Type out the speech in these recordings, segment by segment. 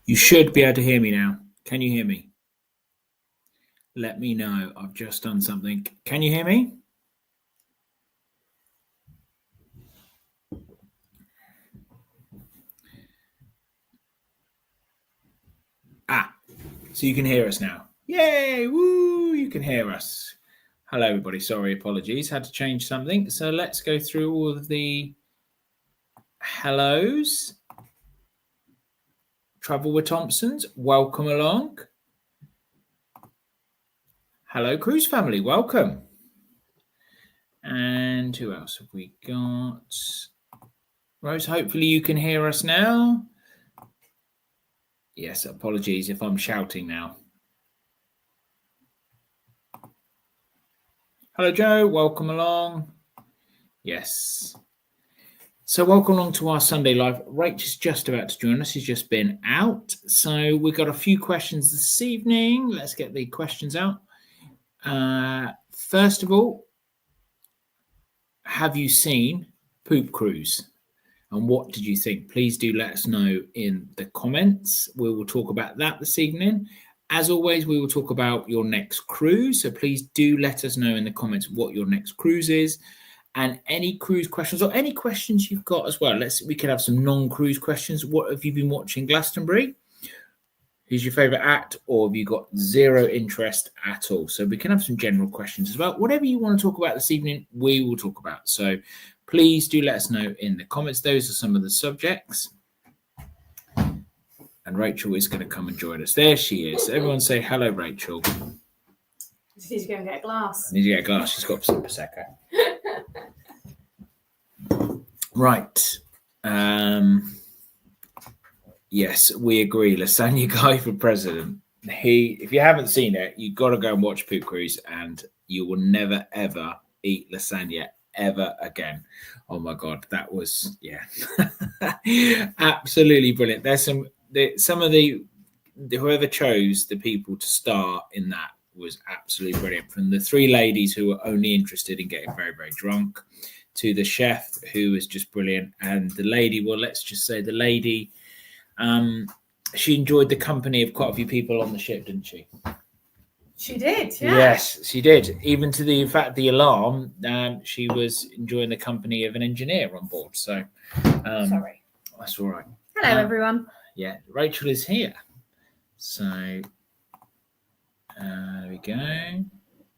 You should be able to hear me now. Can you hear me? Let me know. I've just done something. Can you hear me? So you can hear us now. Yay! Woo! You can hear us. Hello, everybody. Sorry, apologies. Had to change something. So let's go through all of the hellos. Travel with Thompsons, welcome along. Hello, Cruise family, welcome. And who else have we got? Rose, hopefully you can hear us now. Yes, apologies if I'm shouting now. Hello, Joe, welcome along. Yes. So welcome along to our Sunday Live. Rach is just about to join us. She's just been out. So we've got a few questions this evening. Let's get the questions out. First of all, have you seen Poop Cruise? And what did you think? Please do let us know in the comments. We will talk about that this evening. As always, we will talk about your next cruise. So please do let us know in the comments what your next cruise is. And any cruise questions or any questions you've got as well. We can have some non-cruise questions. What have you been watching Glastonbury? Who's your favourite act? Or have you got zero interest at all? So we can have some general questions as well. Whatever you want to talk about this evening, we will talk about. So please do let us know in the comments. Those are some of the subjects. And Rachel is going to come and join us. There she is. Everyone say hello, Rachel. Just need to go and get a glass. Need to get a glass. She's got some Prosecco. Right. Yes, we agree. Lasagna guy for president. If you haven't seen it, you've got to go and watch Poop Cruise, and you will never ever eat lasagna ever again. Oh my God, that was absolutely brilliant. There's some of the whoever chose the people to star in that was absolutely brilliant. From the three ladies who were only interested in getting very, very drunk, to the chef who was just brilliant, and the lady. Well, let's just say the lady. She enjoyed the company of quite a few people on the ship, didn't she? She did, yeah. Yes, she did. Even to the fact the alarm, she was enjoying the company of an engineer on board. So, sorry, that's all right. Hello, everyone. Yeah, Rachel is here. So, there we go.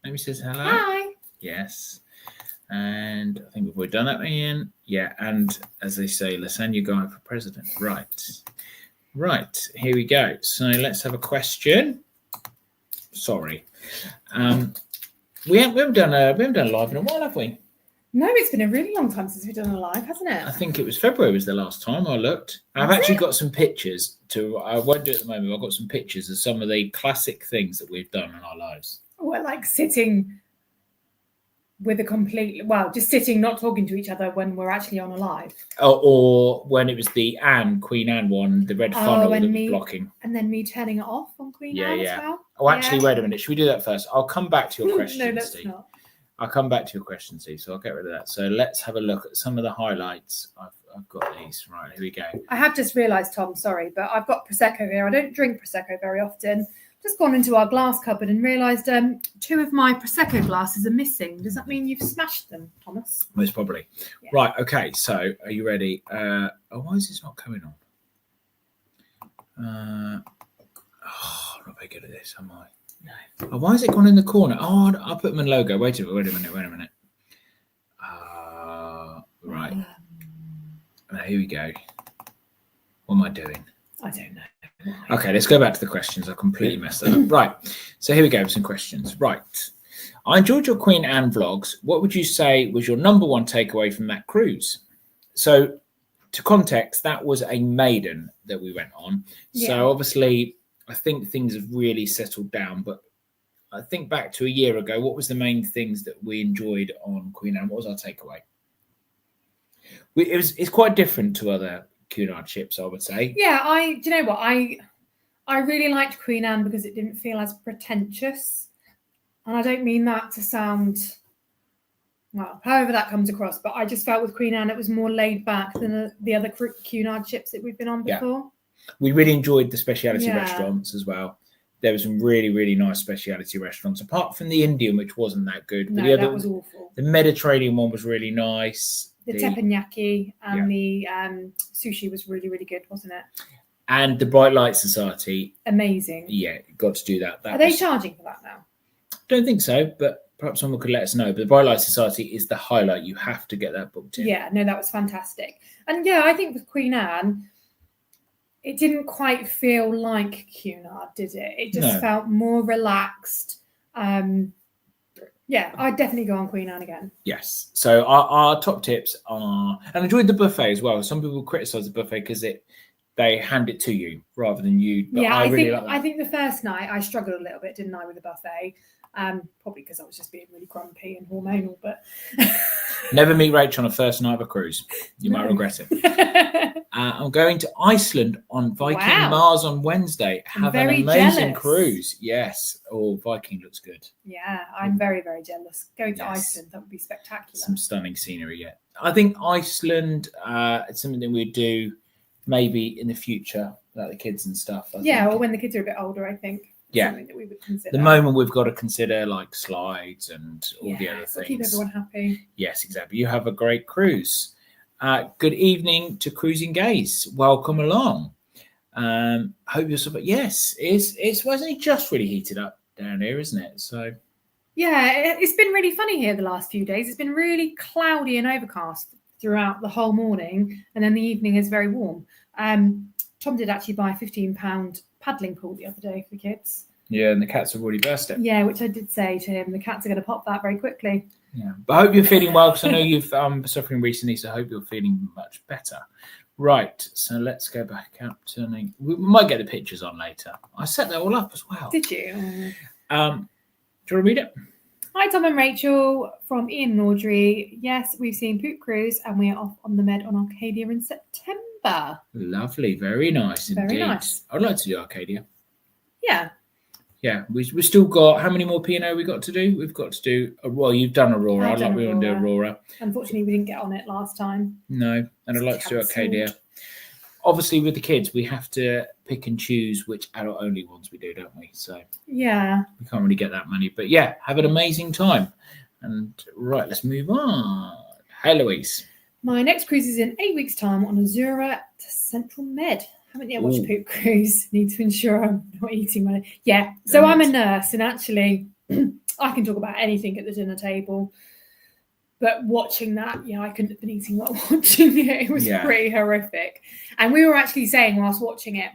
Amy says hello. Hi. Yes. And I think we've already done that, Ian. Yeah, and as they say, lasagna guy for president. Right, here we go. So let's have a question. Sorry, we haven't done a live in a while, have we? No, it's been a really long time since we've done a live, hasn't it? I think it was February was the last time I looked. I've actually got some pictures I won't do it at the moment. I've got some pictures of some of the classic things that we've done in our lives. Well, like sitting with just sitting, not talking to each other when we're actually on a live. Or when it was the Queen Anne one, the red funnel that was blocking. And then me turning it off on Queen Anne as well. Oh, actually, wait a minute. Should we do that first? I'll come back to your question, No, let's Steve. not. I'll come back to your question, Steve, so I'll get rid of that. So let's have a look at some of the highlights. I've got these. Right, here we go. I have just realised, Tom, sorry, but I've got Prosecco here. I don't drink Prosecco very often. Just gone into our glass cupboard and realised two of my Prosecco glasses are missing. Does that mean you've smashed them, Thomas? Most probably. Yeah. Right, okay, so are you ready? Why is this not coming on? I'm not very good at this, am I? No. Why has it gone in the corner? Oh, I'll put them in logo. Wait a minute. Right. Here we go. What am I doing? I don't know. Okay, let's go back to the questions. I completely messed that up. Right. So here we go with some questions. Right. I enjoyed your Queen Anne vlogs. What would you say was your number one takeaway from that cruise? So to context, that was a maiden that we went on. Yeah. So obviously, I think things have really settled down. But I think back to a year ago, what was the main things that we enjoyed on Queen Anne? What was our takeaway? It's quite different to other Cunard ships, I would say. Yeah, do you know what? I really liked Queen Anne because it didn't feel as pretentious. And I don't mean that to sound, well, however that comes across, but I just felt with Queen Anne it was more laid back than the other Cunard ships that we've been on before. We really enjoyed the speciality Yeah. restaurants as well. There were some really, really nice speciality restaurants, apart from the Indian, which wasn't that good. But No, that was awful. The Mediterranean one was really nice. The teppanyaki and the sushi was really, really good, wasn't it? And the Bright Light Society. Amazing. Yeah, got to do that. Are they charging for that now? Don't think so, but perhaps someone could let us know. But the Bright Light Society is the highlight. You have to get that booked in. Yeah, no, that was fantastic. And yeah, I think with Queen Anne, it didn't quite feel like Cunard, did it? It just felt more relaxed. Yeah, I'd definitely go on Queen Anne again. Yes. So our top tips are, and I enjoyed the buffet as well. Some people criticize the buffet because they hand it to you rather than you. But yeah, I think the first night I struggled a little bit, didn't I, with the buffet? Probably because I was just being really grumpy and hormonal. But never meet Rachel on a first night of a cruise. You might regret it. I'm going to Iceland on Viking Mars on Wednesday. Have an amazing cruise. Yes. Oh, Viking looks good. Yeah, I'm very, very jealous. Going to Iceland, that would be spectacular. Some stunning scenery, yeah. I think Iceland, it's something that we'd do maybe in the future, like the kids and stuff. I think. Or when the kids are a bit older, I think. Yeah. Something that we would consider. The moment we've got to consider like slides and all the other things. Keep everyone happy. Yes, exactly. You have a great cruise. Good evening to Cruising Gays. Welcome along. Hope you're super. Yes, it's wasn't it just really heated up down here, isn't it? So yeah, it's been really funny here the last few days. It's been really cloudy and overcast throughout the whole morning, and then the evening is very warm. Tom did actually buy a £15 paddling pool the other day for the kids. Yeah, and the cats have already burst it. Yeah, which I did say to him, the cats are going to pop that very quickly. Yeah, but I hope you're feeling well, because I know you've been suffering recently, so I hope you're feeling much better. Right, so let's go back up to... We might get the pictures on later. I set that all up as well. Did you? Do you want to read it? Hi, Tom and Rachel from Ian and Audrey. Yes, we've seen Poop Cruise and we are off on the Med on Arcadia in September. Lovely, very nice indeed. Very nice. I'd like to do Arcadia. Yeah. Yeah, we've still got, how many more P&O we got to do? We've got to do, you've done Aurora. I'd like to do Aurora. Unfortunately, we didn't get on it last time. No, and I'd like to do Arcadia. Obviously, with the kids, we have to pick and choose which adult-only ones we do, don't we? So yeah, we can't really get that many. But yeah, have an amazing time. And right, let's move on. Hey, Louise. My next cruise is in 8 weeks' time on Azura to Central Med. Haven't yet watched Poop Cruise. Need to ensure I'm not eating my... Yeah, so I'm a nurse, and actually I can talk about anything at the dinner table. But watching that, I couldn't have been eating while watching it. It was pretty horrific. And we were actually saying whilst watching it,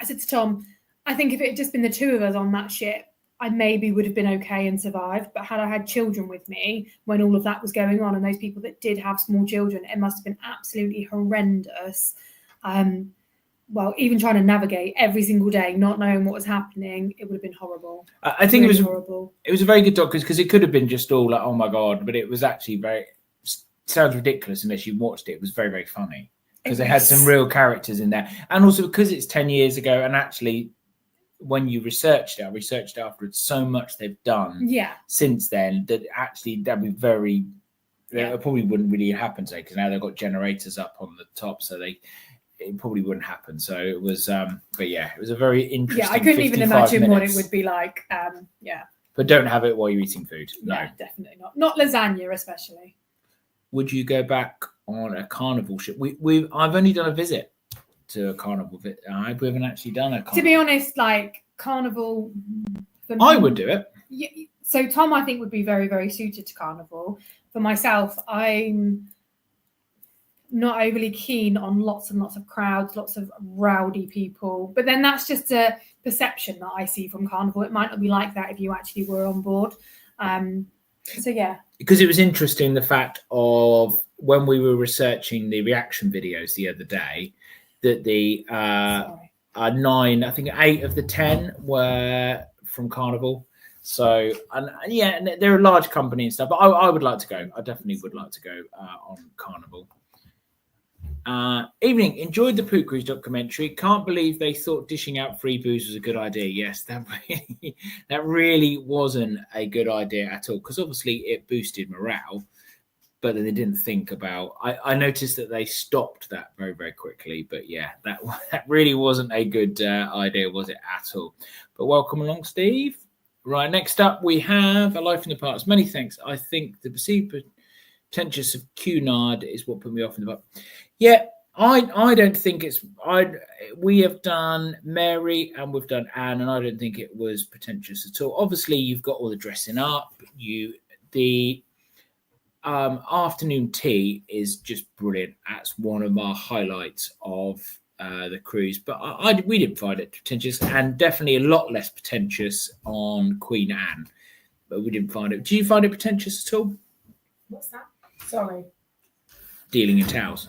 I said to Tom, I think if it had just been the two of us on that ship, I maybe would have been okay and survived. But had I had children with me when all of that was going on, and those people that did have small children, it must have been absolutely horrendous. Well, even trying to navigate every single day, not knowing what was happening, it would have been horrible. I think really it was horrible. It was a very good doc because it could have been just all like, oh my God, but it was actually sounds ridiculous unless you watched it. It was very, very funny because they had some real characters in there. And also because it's 10 years ago, and actually when you researched it, I researched it afterwards, so much they've done since then that actually that'd be very, it probably wouldn't really happen today because now they've got generators up on the top, so it probably wouldn't happen. So it was, but yeah, it was a very interesting. Yeah, I couldn't even imagine what it would be like. But don't have it while you're eating food. No, definitely not. Not lasagna, especially. Would you go back on a carnival ship? I've only done a visit to a carnival. We haven't actually done a carnival. To be honest, like carnival. I would do it. Yeah, so Tom, I think, would be very, very suited to carnival. For myself, I'm not overly keen on lots and lots of crowds, lots of rowdy people. But then that's just a perception that I see from carnival. It might not be like that if you actually were on board. So yeah. Because it was interesting, the fact of when we were researching the reaction videos the other day, that the 8 of the 10 were from carnival. So, and they're a large company and stuff, but I would like to go. I definitely would like to go on carnival. Evening, enjoyed the Poop Cruise documentary. Can't believe they thought dishing out free booze was a good idea. Yes, that really wasn't a good idea at all, because obviously it boosted morale. but then they didn't think about. I noticed that they stopped that very, very quickly. But yeah, that really wasn't a good idea, was it at all? But welcome along, Steve. Right, next up we have A Life in the Past. Many thanks. I think the perceived pretentious of Cunard is what put me off in the book. Yeah, I don't think it's. We have done Mary and we've done Anne, and I don't think it was pretentious at all. Obviously, you've got all the dressing up. The afternoon tea is just brilliant. That's one of my highlights of the cruise. But we didn't find it pretentious, and definitely a lot less pretentious on Queen Anne. But we didn't find it. Do you find it pretentious at all? What's that? Sorry. Dealing in towels.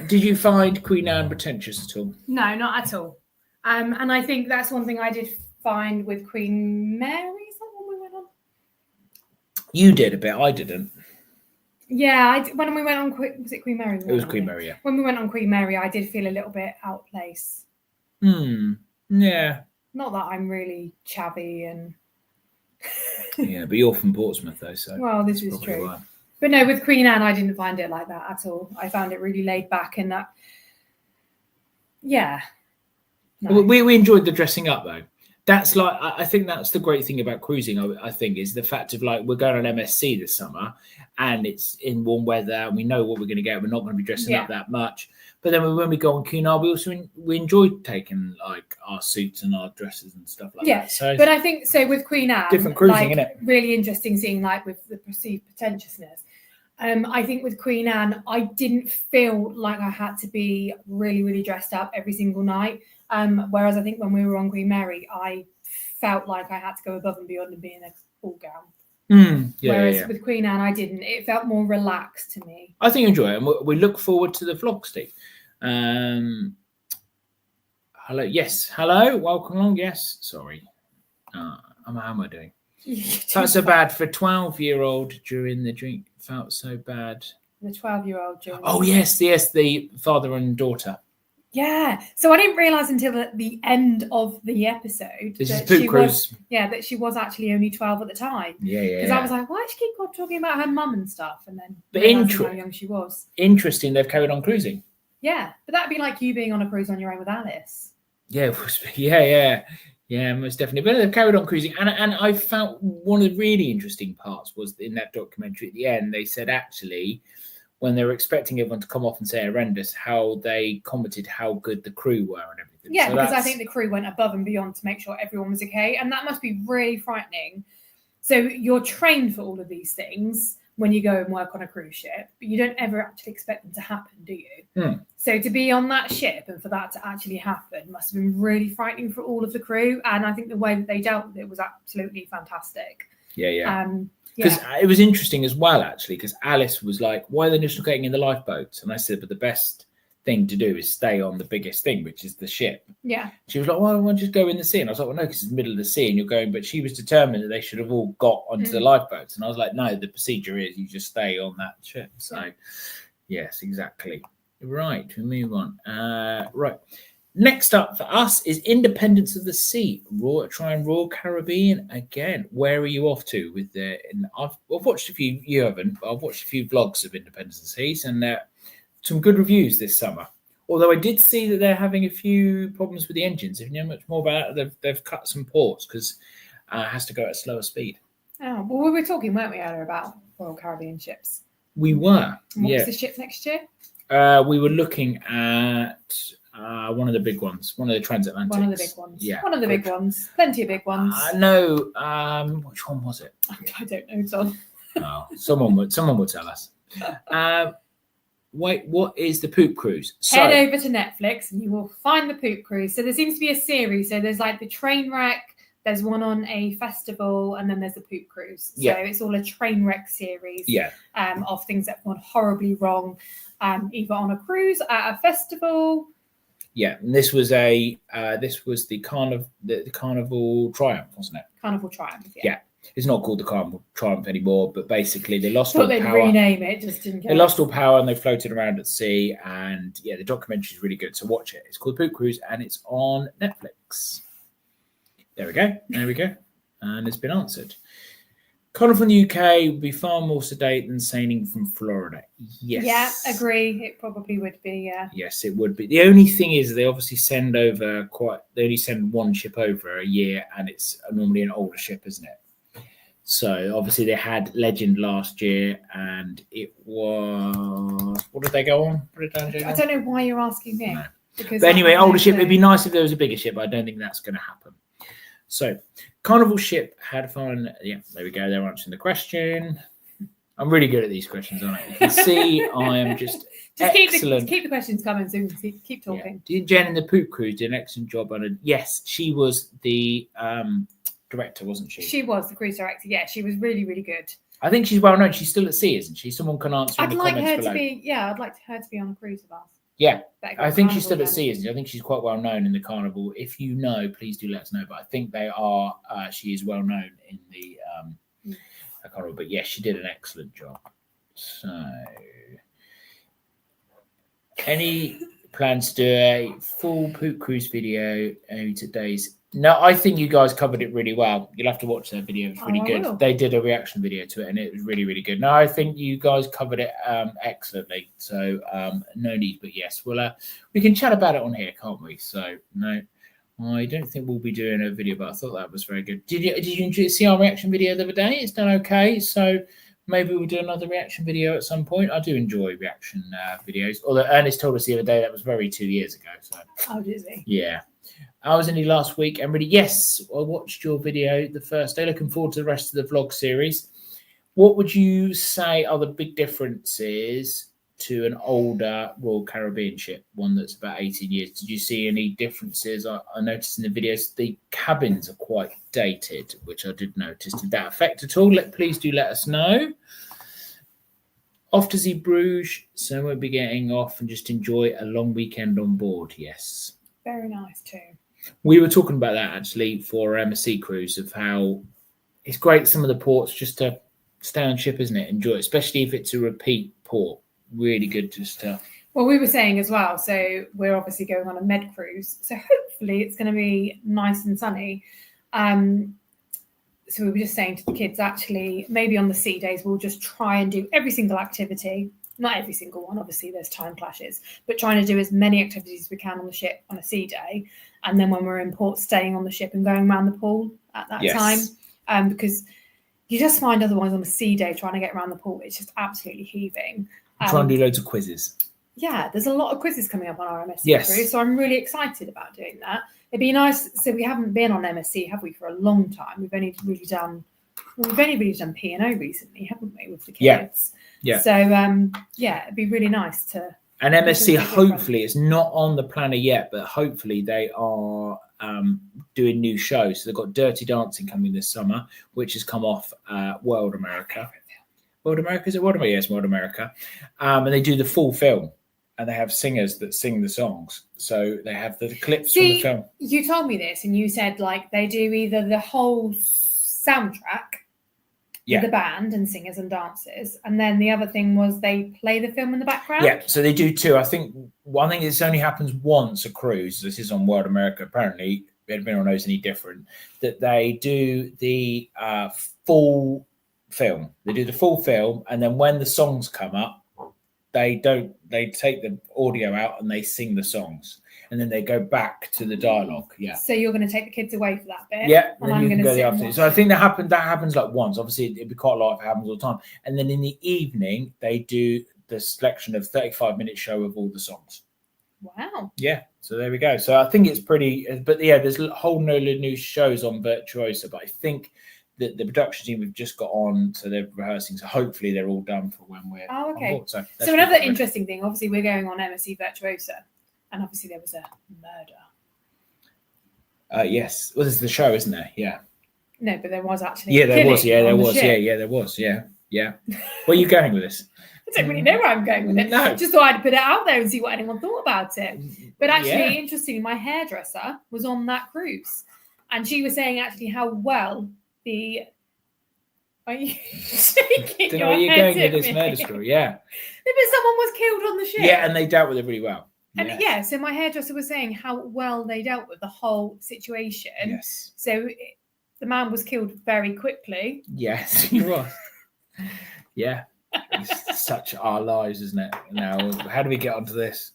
Did you find Queen Anne pretentious at all? No, not at all. And I think that's one thing I did find with Queen Mary. Is that one we went on? You did a bit. I didn't. Yeah, when we went on, was it Queen Mary? It was Queen Mary, yeah. When we went on Queen Mary, I did feel a little bit out of place. Yeah. Not that I'm really chavvy and. Yeah, but you're from Portsmouth, though, so. Well, this is true. Why. But no, with Queen Anne, I didn't find it like that at all. I found it really laid back and that. Yeah. No. We enjoyed the dressing up, though. That's like, I think that's the great thing about cruising, I think, is the fact of like, we're going on MSC this summer and it's in warm weather and we know what we're going to get. We're not going to be dressing up that much. But then when we go on Cunard, we enjoyed taking like our suits and our dresses and stuff like that. So, but I think so with Queen Anne, different cruising, isn't it? Really interesting seeing like with the perceived pretentiousness. I think with Queen Anne, I didn't feel like I had to be really, really dressed up every single night. Whereas I think when we were on Queen Mary, I felt like I had to go above and beyond and be in a ball gown. Whereas with Queen Anne, I didn't. It felt more relaxed to me. I think you enjoy it. And we look forward to the vlog, Steve. Hello. Yes. Hello. Welcome along. Yes. Sorry. How am I doing? Felt so bad for 12-year-old during the drink. Felt so bad. The 12-year-old during. Oh, yes. The father and daughter. Yeah. So I didn't realise until the end of the episode that she was actually only 12 at the time. Yeah. Because I was like, why does she keep on talking about her mum and stuff? And then how young she was. Interesting. They've carried on cruising. Yeah, but that'd be like you being on a cruise on your own with Alice. Yeah, yeah, most definitely. But they've carried on cruising, and I felt one of the really interesting parts was in that documentary at the end. They said actually, when they were expecting everyone to come off and say horrendous, how they commented how good the crew were and everything. Yeah, so because I think the crew went above and beyond to make sure everyone was okay, and that must be really frightening. So you're trained for all of these things when you go and work on a cruise ship, but you don't ever actually expect them to happen, do you? So to be on that ship and for that to actually happen must have been really frightening for all of the crew. And I think the way that they dealt with it was absolutely fantastic. Yeah. Because it was interesting as well, actually, because Alice was like, why are they just not getting in the lifeboats? And I said, but the best thing to do is stay on the biggest thing, which is the ship. Yeah. She was like, why don't you just go in the sea? And I was like, well, no, because it's the middle of the sea and you're going, but she was determined that they should have all got onto the lifeboats. And I was like, no, the procedure is you just stay on that ship. So, yes, exactly. Right, we move on. Right. Next up for us is Independence of the Sea. Trying Royal Caribbean again. Where are you off to with the? I've watched a few. You haven't, but I've watched a few vlogs of Independence of the Seas and some good reviews this summer. Although I did see that they're having a few problems with the engines. If you know much more about it, they've cut some ports because it has to go at a slower speed. Oh, well, we were talking, weren't we, earlier about Royal Caribbean ships? We were. What's the ship next year? We were looking at one of the big ones, one of the transatlantics. One of the big ones. Yeah. One of the big ones. Plenty of big ones. No. Which one was it? I don't know, Tom. Oh, someone would tell us. Wait, what is the Poop Cruise? Head over to Netflix and you will find the Poop Cruise. So there seems to be a series. So there's like the Trainwreck, there's one on a festival, and then there's the Poop Cruise. So it's all a Trainwreck series of things that have gone horribly wrong, either on a cruise, at a festival. Yeah, and this was the Carnival Triumph, wasn't it? Carnival Triumph, yeah. It's not called the Carnival Triumph anymore, but basically they lost all power. They'd rename it, just in case. They lost all power and they floated around at sea. And yeah, the documentary is really good. So watch it. It's called Poop Cruise and it's on Netflix. There we go. And it's been answered. Carnival from the UK would be far more sedate than sailing from Florida. Yes. Yeah, agree. It probably would be, yeah. Yes, it would be. The only thing is they obviously send over they only send one ship over a year, and it's normally an older ship, isn't it? So obviously they had Legend last year, and it was, what did they go on? I don't know why you're asking me. No. Because but anyway, older ship. It'd be nice if there was a bigger ship, but I don't think that's going to happen. So, Carnival ship had fun. Yeah, there we go. They're answering the question. I'm really good at these questions, aren't I? You can see I am just excellent. Keep the questions coming so we can keep talking. Yeah. Jen in the Poop Cruise did an excellent job on it. Yes, she was the director, wasn't she? She was the cruise director. Yeah, she was really, really good. I think she's well known. She's still at sea, isn't she? Someone can answer in the comments below. I'd like her to be on a cruise with us. Yeah, I think she's still at sea, isn't she? I think she's quite well known in the Carnival. If you know, please do let us know. But I think they are. She is well known in the Carnival. But yes, she did an excellent job. So, any plans to do a full Poop Cruise video today's? No, I think you guys covered it really well. You'll have to watch their video. It's really good. Will. They did a reaction video to it, and it was really, really good. No, I think you guys covered it excellently. So no need, but yes, we can chat about it on here, can't we? So no, I don't think we'll be doing a video, but I thought that was very good. Did you see our reaction video the other day? It's done okay. So maybe we'll do another reaction video at some point. I do enjoy reaction videos. Although Ernest told us the other day that was very 2 years ago. So oh, did he? Yeah. I was only last week, and really, yes, I watched your video the first day. Looking forward to the rest of the vlog series. What would you say are the big differences to an older Royal Caribbean ship, one that's about 18 years? Did you see any differences? I noticed in the videos the cabins are quite dated, which I did notice. Did that affect at all? Please do let us know. Off to see Bruges, so we'll be getting off and just enjoy a long weekend on board. Yes. Very nice too. We were talking about that actually for our MSC cruise, of how it's great some of the ports just to stay on ship, isn't it? Enjoy it, especially if it's a repeat port. Really good just to. Well, we were saying as well, so we're obviously going on a med cruise, so hopefully it's going to be nice and sunny. So we were just saying to the kids, actually, maybe on the sea days we'll just try and do every single activity. Not every single one, obviously there's time clashes, but trying to do as many activities as we can on the ship on a sea day. And then when we're in port, staying on the ship and going around the pool at that time. Because you just find otherwise on a sea day, trying to get around the pool, it's just absolutely heaving. Try and do loads of quizzes. Yeah, there's a lot of quizzes coming up on our MSC cruise. So I'm really excited about doing that. It'd be nice. So we haven't been on MSC, have we, for a long time? We've only really done P&O recently, haven't we, with the kids? Yeah. So, it'd be really nice to. And MSC, hopefully, it's not on the planner yet, but hopefully they are doing new shows. So they've got Dirty Dancing coming this summer, which has come off World America. World America? Is it World America? Yes, World America. And they do the full film, and they have singers that sing the songs. So they have the clips from the film. You told me this, and you said, like, they do either the whole soundtrack, with the band and singers and dancers, and then the other thing was they play the film in the background. Yeah, so they do too. I think this only happens once a cruise. This is on World America. Apparently, everyone knows any different. That they do the full film. They do the full film, and then when the songs come up, they take the audio out and they sing the songs. And then they go back to the dialogue. Yeah. So you're going to take the kids away for that bit. Yeah. And then you can go the afternoon. So I think that happens like once. Obviously, it'd be quite a lot if it happens all the time. And then in the evening, they do the selection of 35-minute show of all the songs. Wow. Yeah. So there we go. So I think it's pretty. But yeah, there's a whole load of new shows on Virtuosa. But I think that the production team we've just got on, so they're rehearsing. So hopefully they're all done for when we're. Oh, okay. On board. So another interesting thing. Obviously, we're going on MSC Virtuosa. And obviously there was a murder. Yes. Well, this is the show, isn't there? Yeah. No, but there was actually. Yeah, there was. Yeah, there was. Yeah, there was. Yeah. Where are you going with this? I don't really know where I'm going with it. No. Just thought I'd put it out there and see what anyone thought about it. But actually, interestingly, my hairdresser was on that cruise. And she was saying actually how well the... Are you shaking Don't know where you're going with this murder story. Yeah. But someone was killed on the ship. Yeah, and they dealt with it really well. And so my hairdresser was saying how well they dealt with the whole situation. Yes. So The man was killed very quickly. Yes, he was. Yeah. It's such our lives, isn't it? Now, how do we get onto this?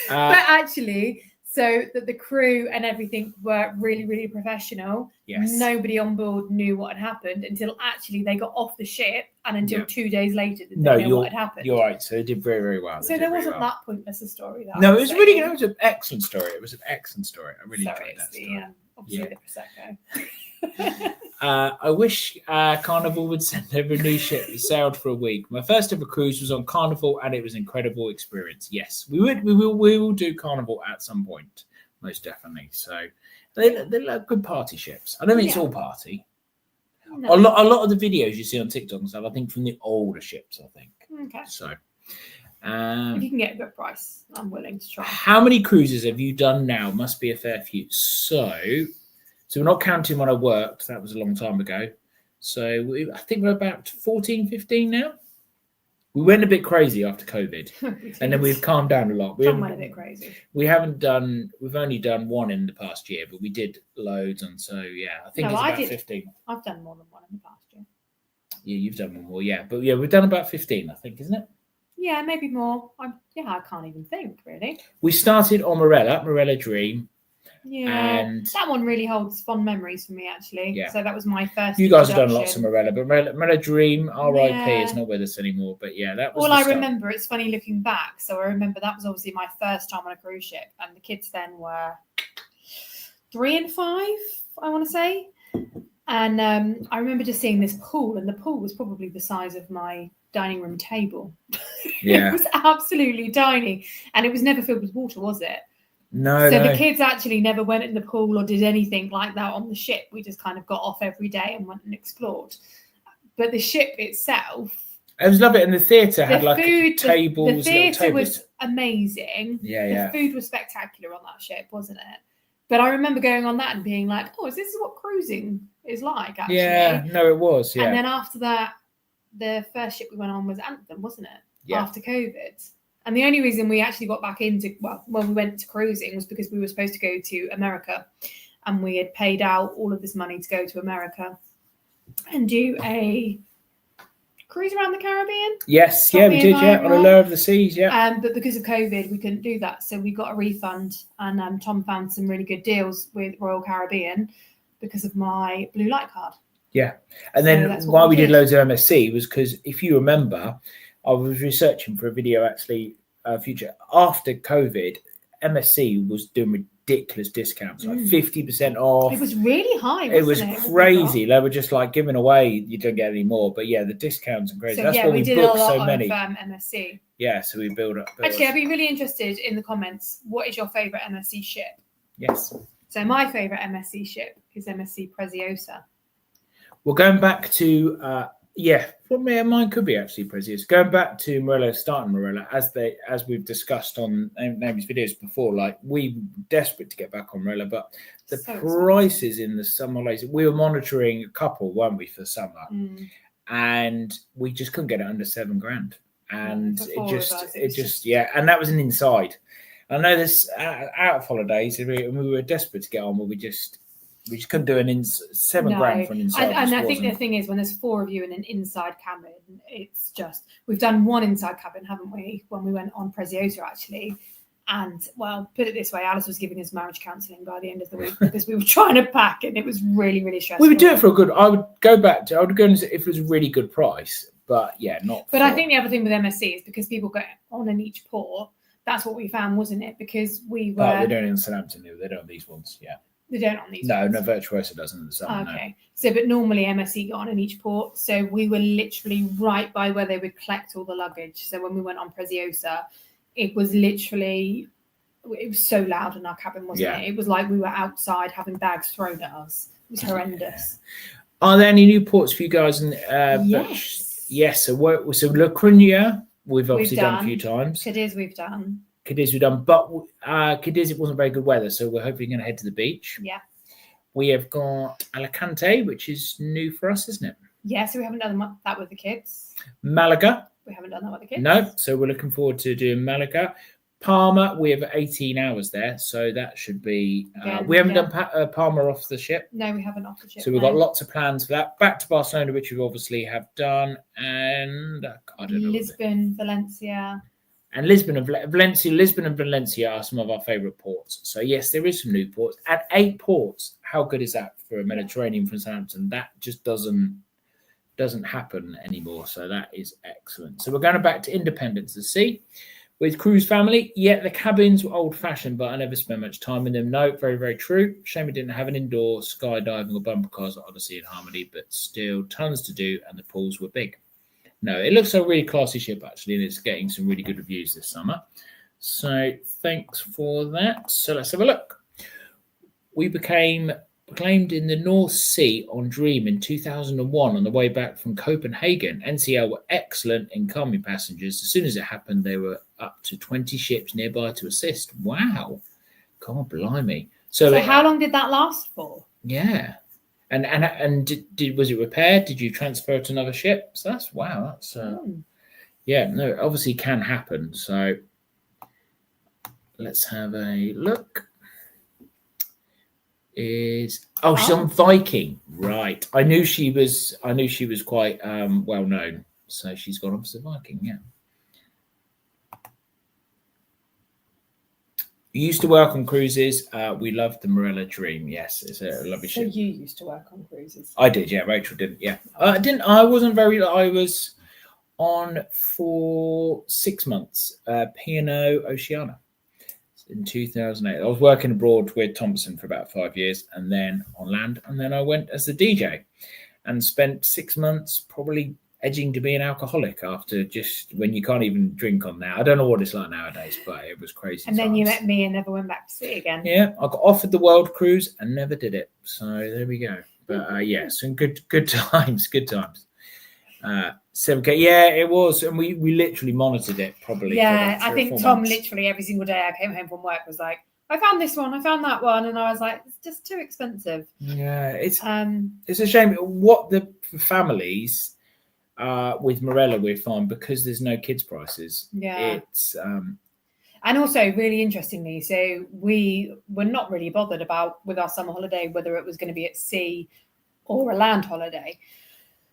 But actually, so that the crew and everything were really, really professional. Yes. Nobody on board knew what had happened until actually they got off the ship, and until 2 days later did they know what had happened. You're right. So they did very, very well. So there wasn't that pointless a story. No, it was really good. It was an excellent story. It was an excellent story. I really enjoyed that story. Obviously the Prosecco. I wish Carnival would send over a new ship. We sailed for a week. My first ever cruise was on Carnival, and it was an incredible experience. Yes, we will do Carnival at some point, most definitely. So they're like good party ships. I don't think it's all party. No. A lot of the videos you see on TikTok and stuff, I think from the older ships. I think. Okay. So. If you can get a good price, I'm willing to try. How many cruises have you done now? Must be a fair few. So we're not counting when I worked. That was a long time ago. So I think we're about 14, 15 now. We went a bit crazy after COVID, and then we've calmed down a lot. We went a bit crazy. We've only done one in the past year, but we did loads, and so yeah, I think it's about 15. I've done more than one in the past year. Yeah, you've done more, yeah, but yeah, we've done about 15, I think, isn't it? Yeah, maybe more. I can't even think, really. We started on Morella Dream. Yeah, and that one really holds fond memories for me, actually. Yeah. So that was my first. You guys have done lots of Morella, but Morella Dream, R.I.P. is not with us anymore. But yeah, that was. All I remember, it's funny looking back. So I remember that was obviously my first time on a cruise ship, and the kids then were 3 and 5, I want to say. And I remember just seeing this pool, and the pool was probably the size of my dining room table. Yeah. It was absolutely tiny, and it was never filled with water, was it? No. So the kids actually never went in the pool or did anything like that on the ship. We just kind of got off every day and went and explored. But the ship itself, I was lovely, and the theatre had tables. The theatre was amazing. Yeah, The food was spectacular on that ship, wasn't it? But I remember going on that and being like, "Oh, is this what cruising is like?" Actually, yeah. No, it was. Yeah. And then after that, the first ship we went on was Anthem, wasn't it? Yeah. After COVID. And the only reason we actually got back into, when we went to cruising was because we were supposed to go to America, and we had paid out all of this money to go to America and do a cruise around the Caribbean. Yes, yeah, we did, yeah, on a Low of the Seas, yeah. But because of COVID, we couldn't do that. So we got a refund, and Tom found some really good deals with Royal Caribbean because of my blue light card. Yeah. And then why we did loads of MSC was because, if you remember, I was researching for a video actually, future after COVID. MSC was doing ridiculous discounts, like 50% off. It was really high. It was crazy. They were just like giving away. You don't get any more, but yeah, the discounts are crazy. So, that's why we did booked so many. MSC. Yeah, so we build up. Actually, I'd be really interested in the comments. What is your favourite MSC ship? Yes. So my favourite MSC ship is MSC Preziosa. We're going back to. Mine could be actually Preziosa. Going back to Morella, starting Morella, as we've discussed on Naomi's videos before, like we were desperate to get back on Morella, but the prices in the summer holidays, we were monitoring a couple, weren't we, for summer, and we just couldn't get it under $7,000, and it just and that was an inside. I know this out of holidays, and we were desperate to get on, but we just couldn't do $7,000 for an inside. And I think the thing is, when there's 4 of you in an inside cabin, it's just, we've done one inside cabin, haven't we? When we went on Preziosa, actually. And, well, put it this way, Alice was giving us marriage counselling by the end of the week because we were trying to pack, and it was really, really stressful. We would do it for a good, I would go and say if it was a really good price, but yeah, not. But I think the other thing with MSC is because people go on in each port, that's what we found, wasn't it? Because we were. Oh, they don't in Southampton, they don't on these ones, yeah. They don't on these. No, Virtuosa doesn't. Okay. No. So, but normally MSC got on in each port. So we were literally right by where they would collect all the luggage. So when we went on Preziosa, it was so loud in our cabin, wasn't it? It was like we were outside having bags thrown at us. It was horrendous. Are there any new ports for you guys? Yes. So La Coruña, we've obviously done a few times. Cadiz we've done. But Cadiz, it wasn't very good weather, so we're hoping going to head to the beach. Yeah. We have got Alicante, which is new for us, isn't it? Yeah, so we haven't done that with the kids. Malaga. We haven't done that with the kids. No, so we're looking forward to doing Malaga. Palma, we have 18 hours there, so that should be. We haven't done Palma off the ship. No, we haven't off the ship. So we've got lots of plans for that. Back to Barcelona, which we obviously have done, and I don't know. Lisbon, Valencia. And Lisbon and Valencia. Lisbon and Valencia are some of our favourite ports. So yes, there is some new ports. At 8 ports, how good is that for a Mediterranean from Southampton? That just doesn't happen anymore. So that is excellent. So we're going back to Independence at Sea with cruise family. Yeah, the cabins were old-fashioned, but I never spent much time in them. No, very, very true. Shame we didn't have an indoor skydiving or bumper cars at Odyssey and Harmony, but still tons to do, and the pools were big. No, it looks a really classy ship, actually, and it's getting some really good reviews this summer. So thanks for that. So let's have a look. We became proclaimed in the North Sea on Dream in 2001 on the way back from Copenhagen. NCL were excellent in calming passengers. As soon as it happened, they were up to 20 ships nearby to assist. Wow. God blimey. So how long did that last for? Yeah. And was it repaired? Did you transfer to another ship? So that's yeah, no, obviously can happen. So let's have a look. She's on Viking, right? I knew she was quite well known. So she's gone off to Viking, yeah. You used to work on cruises. We loved the Morella Dream. Yes, it's a lovely ship. So you used to work on cruises? I did, yeah. Rachel didn't, yeah. I was on for 6 months. P&O Oceania in 2008. I was working abroad with Thompson for about 5 years, and then on land, and then I went as the DJ, and spent 6 months probably edging to be an alcoholic after just when you can't even drink on now. I don't know what it's like nowadays, but it was crazy. And then you met me and never went back to sea again. Yeah, I got offered the world cruise and never did it. So there we go. But yes, and good times, good times. 7K, yeah, it was, and we literally monitored it probably. Yeah, I think Tom literally every single day I came home from work was like, I found this one, I found that one, and I was like, it's just too expensive. Yeah, it's a shame. What the families. With Morella, we're fine because there's no kids prices. Yeah, it's and also really interestingly, so we were not really bothered with our summer holiday whether it was going to be at sea or a land holiday.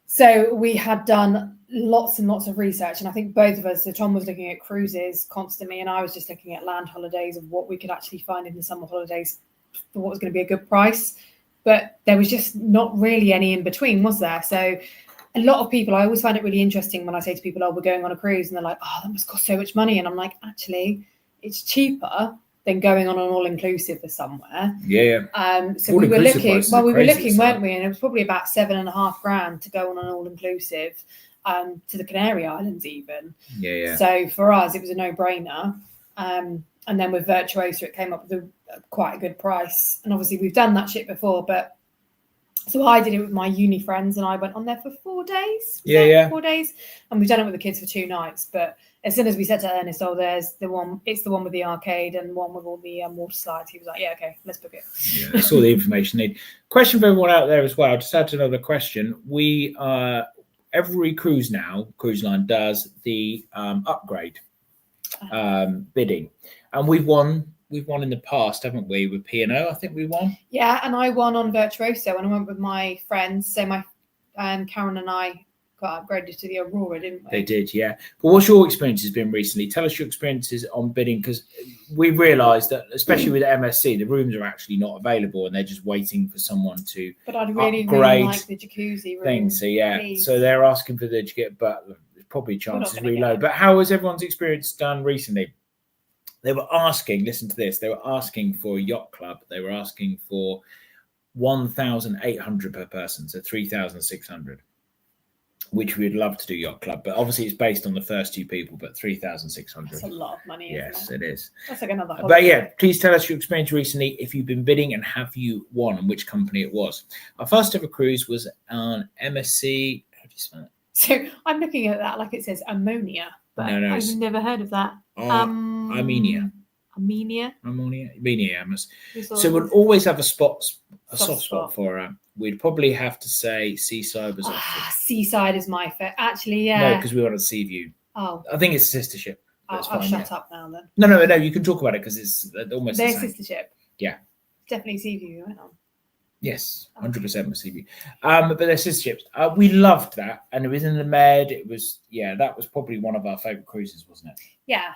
So we had done lots and lots of research, and I think both of us. So Tom was looking at cruises constantly, and I was just looking at land holidays of what we could actually find in the summer holidays for what was going to be a good price. But there was just not really any in between, was there? So a lot of people, I always find it really interesting when I say to people, we're going on a cruise, and they're like, that must cost so much money. And I'm like, actually, it's cheaper than going on an all-inclusive for somewhere. Yeah. So we were looking, weren't we? And it was probably about $7,500 to go on an all-inclusive to the Canary Islands even. Yeah. So for us, it was a no-brainer. And then with Virtuosa, it came up with quite a good price. And obviously we've done that shit before, but so I did it with my uni friends, and I went on there for 4 days. 4 days, and we've done it with the kids for 2 nights. But as soon as we said to Ernest, there's the one, it's the one with the arcade and one with all the water slides, he was like, yeah, okay, let's book it. Yeah, that's all the information need. Question for everyone out there as well. Just add another question. We every cruise line does the upgrade bidding, and we've won in the past, haven't we? With P&O, I think we won. Yeah, and I won on Virtuoso, and I went with my friends. So my Karen and I got upgraded to the Aurora, didn't we? They did, yeah. But what's your experiences been recently? Tell us your experiences on bidding, because we realised that, especially with MSC, the rooms are actually not available, and they're just waiting for someone to. But I'd really like the jacuzzi room. Thing. So yeah, please. So they're asking for the jacuzzi, but there's probably chances really low. But how has everyone's experience done recently? They were asking, listen to this, they were asking for a yacht club. They were asking for 1,800 per person, so 3,600, which we'd love to do yacht club. But obviously it's based on the first 2 people, but 3,600. That's a lot of money, yes, isn't it? It is. That's like another holiday. But yeah, please tell us your experience recently, if you've been bidding and have you won, and which company it was. Our first ever cruise was on MSC. How do you spell it? So I'm looking at that like it says ammonia. But no, I've never heard of that. Armenia. I must. So we'll always have a soft spot for her. We'd probably have to say Seaside was Seaside is my favorite. Actually, yeah. No, because we wanted Sea View. Oh. I think it's a sister ship. I'll fine, shut up now then. No. You can talk about it because it's almost Their the same. sister ship. Yeah. Definitely Seaview you went on. Yes, 100% with CB. But their sister ships. We loved that, and it was in the Med. It was that was probably one of our favourite cruises, wasn't it? Yeah,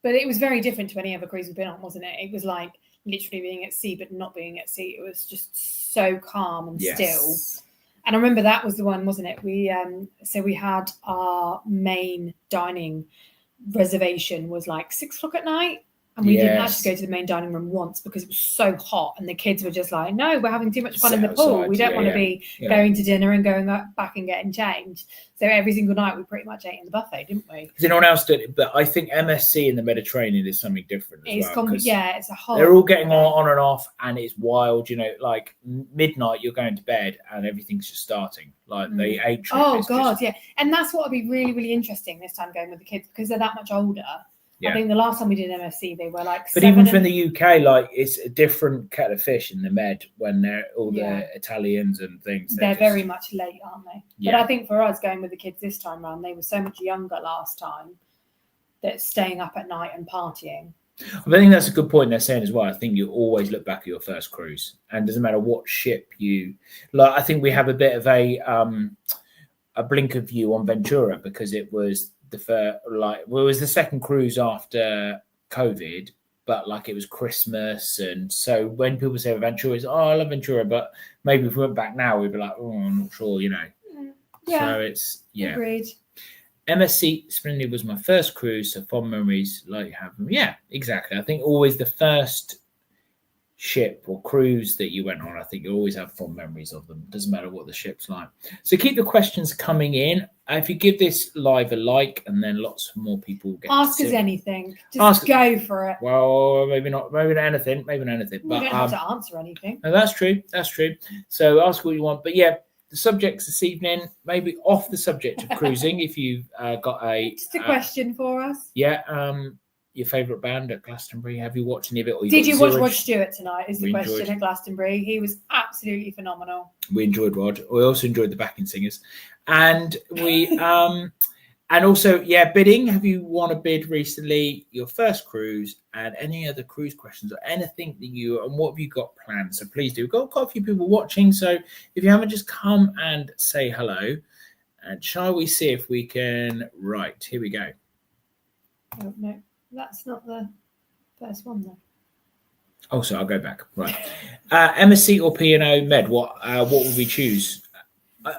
but it was very different to any other cruise we've been on, wasn't it? It was like literally being at sea, but not being at sea. It was just so calm and still. And I remember that was the one, wasn't it? We we had our main dining reservation was like 6 o'clock at night. And we didn't actually go to the main dining room once because it was so hot, and the kids were just like, "No, we're having too much fun in the pool. We don't want to be going to dinner and going back and getting changed." So every single night we pretty much ate in the buffet, didn't we? Because anyone else did it, but I think MSC in the Mediterranean is something different as well. It's a whole. They're all getting on and off, and it's wild. You know, like midnight, you're going to bed, and everything's just starting. Like the 8 trip. Oh God, yeah, and that's what would be really, really interesting this time going with the kids because they're that much older. Yeah. I think the last time we did MSC, they were like. But even from the UK, like it's a different kettle of fish in the Med when they're all the Italians and things. They're very much late, aren't they? Yeah. But I think for us going with the kids this time round, they were so much younger last time that staying up at night and partying. I think that's a good point they're saying as well. I think you always look back at your first cruise, and it doesn't matter what ship you like. I think we have a bit of a blinker view on Ventura because it was. It was the second cruise after COVID, but like it was Christmas, and so when people say Ventura, I love Ventura, but maybe if we went back now, we'd be like, I'm not sure, you know. Yeah. So it's agreed. MSC Splendid was my first cruise, so fond memories like have them. Yeah, exactly. I think always the first ship or cruise that you went on, I think you always have fond memories of them. Doesn't matter what the ship's like. So keep the questions coming in. If you give this live a like, and then lots more people get ask us anything. Just go for it. Well, maybe not anything. Maybe not anything. We don't have to answer anything. No, that's true. That's true. So ask what you want. But yeah, the subjects this evening, maybe off the subject of cruising, if you've got just a question for us. Yeah. Your favourite band at Glastonbury? Have you watched any of it? Or Did you watch Rod Stewart tonight? Is the question at Glastonbury? He was absolutely phenomenal. We enjoyed Rod. We also enjoyed the backing singers, and we and also bidding. Have you won a bid recently? Your first cruise and any other cruise questions or anything that and what have you got planned? So please do. We've got quite a few people watching, so if you haven't, just come and say hello. And shall we see if we can? Right, here we go. Oh no. That's not the first one, though. Oh, so I'll go back. Right. MSC or P&O Med? What would we choose?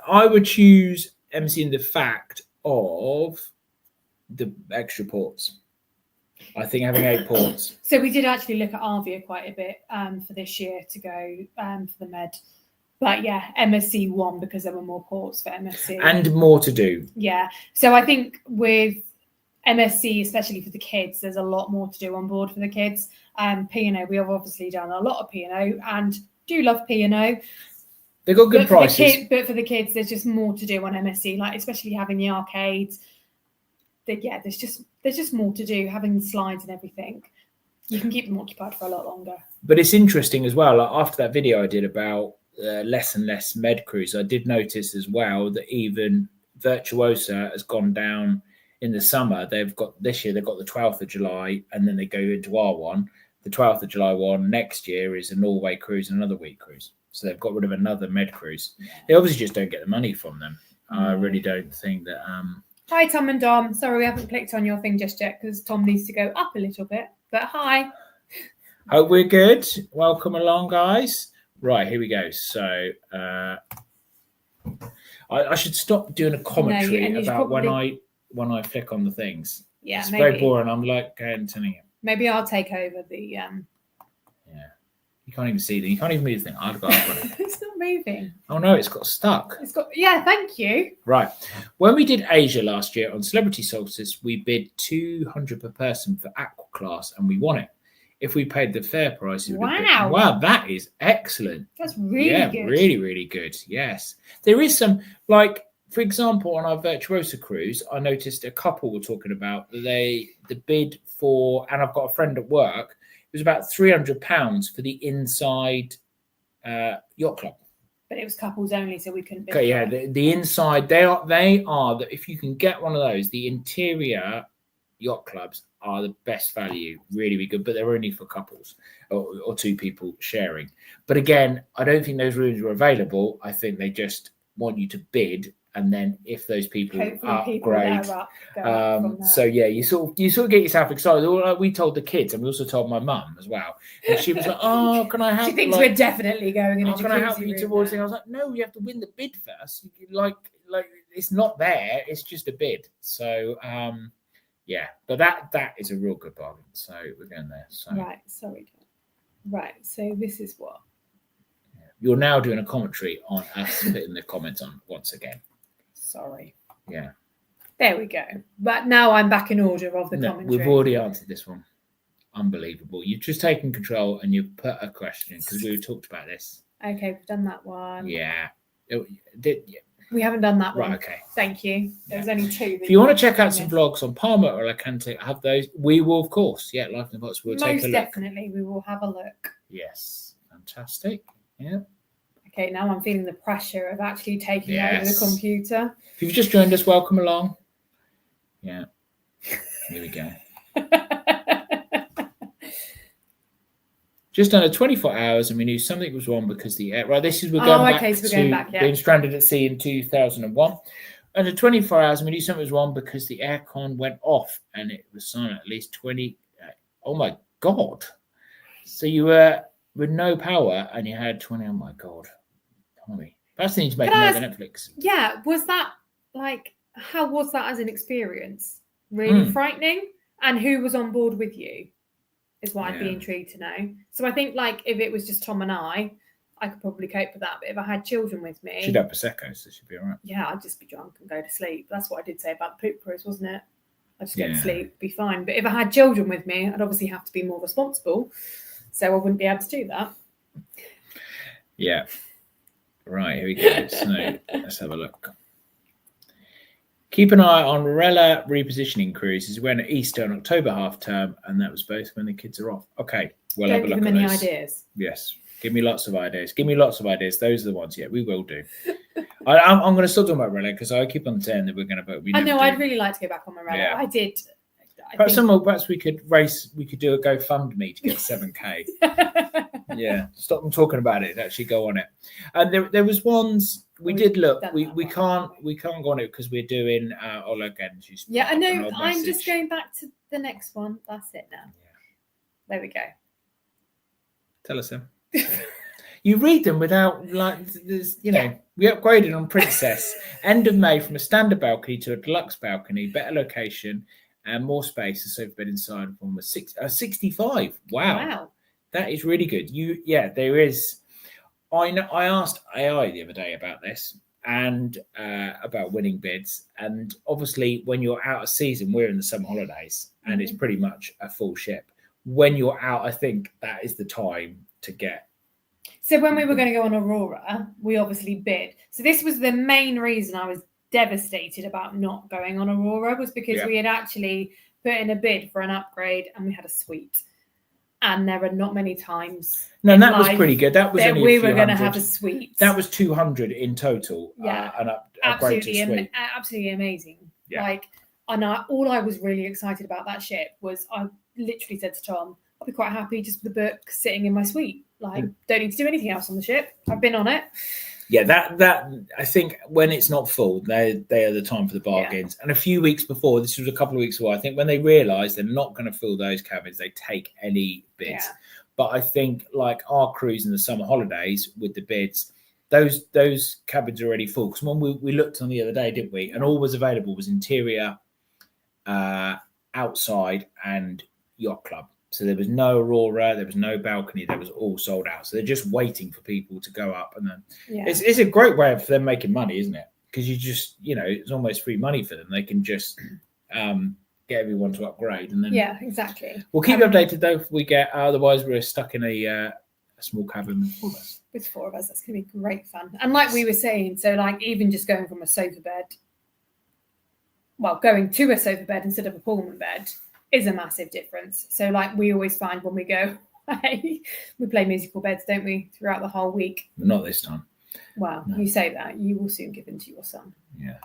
I would choose MSC in the fact of the extra ports. I think having 8 ports. So we did actually look at Arvia quite a bit for this year to go for the Med. But yeah, MSC won because there were more ports for MSC. And more to do. Yeah. So I think with MSC, especially for the kids, there's a lot more to do on board for the kids. P&O, we have obviously done a lot of P&O and do love P&O. They've got good prices. But for the kids, there's just more to do on MSC, like especially having the arcades. There's just more to do, having the slides and everything. You can keep them occupied for a lot longer. But it's interesting as well, like after that video I did about less and less Med cruise, I did notice as well that even Virtuosa has gone down in the summer. This year they've got the 12th of July, and then they go into our one. The 12th of July one next year is a Norway cruise and another week cruise. So they've got rid of another Med cruise. They obviously just don't get the money from them. I really don't think that. Hi, Tom and Dom. Sorry, we haven't clicked on your thing just yet because Tom needs to go up a little bit. But hi. Hope we're good. Welcome along, guys. Right, here we go. So I should stop doing a commentary about when I flick on the things. Yeah, it's very boring. I'm like telling you. Maybe I'll take over the. Yeah, you can't even see them. You can't even move the thing. I've got it. It's not moving. Oh no, it's got stuck. Yeah, thank you. Right, when we did Asia last year on Celebrity Solstice, we bid $200 per person for Aqua Class, and we won it. If we paid the fair price, wow, that is excellent. That's really good. Really, really good. Yes, there is some for example, on our Virtuosa cruise, I noticed a couple were talking about the bid for, and I've got a friend at work, it was about £300 for the inside yacht club. But it was couples only, so we couldn't bid. Okay, yeah, the inside, they are that if you can get one of those, the interior yacht clubs are the best value, really, really good, but they're only for couples or two people sharing. But again, I don't think those rooms were available. I think they just want you to bid, and then if those people upgrade, so yeah, you sort of get yourself excited. Like we told the kids, and we also told my mum as well, and she was like, "Oh, can I help?" She thinks we're definitely going. Oh, can I help you towards it? I was like, "No, you have to win the bid first. Like it's not there. It's just a bid." So yeah, but that is a real good bargain. So we're going there. So right, sorry, right. So this is what you're now doing a commentary on us putting the comments on once again. Sorry. Yeah. There we go. But now I'm back in order of the commentary. We've already answered this one. Unbelievable. You've just taken control and you've put a question because we talked about this. Okay, we've done that one. Yeah. We haven't done that one. Right, okay. Thank you. There's only two. If you want to check out some vlogs on Palma or Alicante, have those. We will, of course. Yeah, Life in the Box. We'll take a look. Most definitely, we will have a look. Yes. Fantastic. Yeah. Okay, now I'm feeling the pressure of actually taking over the computer. If you've just joined us, welcome along. Yeah. Here we go. Just under 24 hours, and we knew something was wrong because the air. Right, this is we're going back to being stranded at sea in 2001. Under 24 hours, and we knew something was wrong because the aircon went off, and it was silent at least 20. Oh my God! So you were with no power, and you had 20. Oh my God! Tommy, that's the thing to make another Netflix. Yeah, was that like? How was that as an experience? Really frightening. And who was on board with you? Is what I'd be intrigued to know. So I think like if it was just Tom and I could probably cope with that. But if I had children with me, she'd have Prosecco, so she'd be all right. Yeah, I'd just be drunk and go to sleep. That's what I did say about the poop cruise, wasn't it? I'd just go to sleep, be fine. But if I had children with me, I'd obviously have to be more responsible. So I wouldn't be able to do that. Yeah. Right, here we go. So let's have a look. Keep an eye on Rella repositioning cruises. We're at Easter and October half term, and that was both when the kids are off. Okay, we'll have a look at those. Don't give them any ideas. Yes, give me lots of ideas. Give me lots of ideas. Those are the ones. Yeah, we will do. I'm going to stop talking about Rella because I keep on saying that we're going to, but we. I know. I'd really like to go back on Morella. Yeah. I did. Perhaps we could race. We could do a GoFundMe to get 7K. Yeah, stop them talking about it. Actually, go on it. And there was ones we did look. We can't go on it because we're doing all again. Yeah, I know. I'm just going back to the next one. That's it now. Yeah. There we go. Tell us them. You read them without there's we upgraded on Princess. End of May from a standard balcony to a deluxe balcony, better location and more space. The sofa bed inside one was 65. Wow. That is really good. There is. I asked AI the other day about this and about winning bids. And obviously, when you're out of season, we're in the summer holidays, and it's pretty much a full ship. When you're out, I think that is the time to get. So when we were going to go on Aurora, we obviously bid. So this was the main reason I was devastated about not going on Aurora was because we had actually put in a bid for an upgrade and we had a suite. And there are not many times. No, that was pretty good. That was only we were going to have a suite. That was 200 in total. Yeah, absolutely amazing. Yeah. All I was really excited about that ship was I literally said to Tom, I'll be quite happy just with the book sitting in my suite. Don't need to do anything else on the ship. I've been on it. Yeah, that I think when it's not full, they are the time for the bargains. Yeah. And a few weeks before, this was a couple of weeks ago, I think when they realise they're not going to fill those cabins, they take any bids. Yeah. But I think like our cruise in the summer holidays with the bids, those cabins are already full. Because when we looked on the other day, didn't we? And all was available was interior, outside, and yacht club. So there was no Aurora, there was no balcony, that was all sold out. So they're just waiting for people to go up. And then it's a great way of them making money, isn't it? Because you just, it's almost free money for them. They can just get everyone to upgrade. And then exactly. We'll keep you updated though if we get, otherwise we're stuck in a small cabin with 4 of us. With 4 of us, that's going to be great fun. And like we were saying, so like even just going from a sofa bed, going to a sofa bed instead of a Pullman bed, is a massive difference. So like we always find when we go away, we play musical beds, don't we, throughout the whole week? Not this time. Well, no. You say that. You will soon give in to your son. Yeah.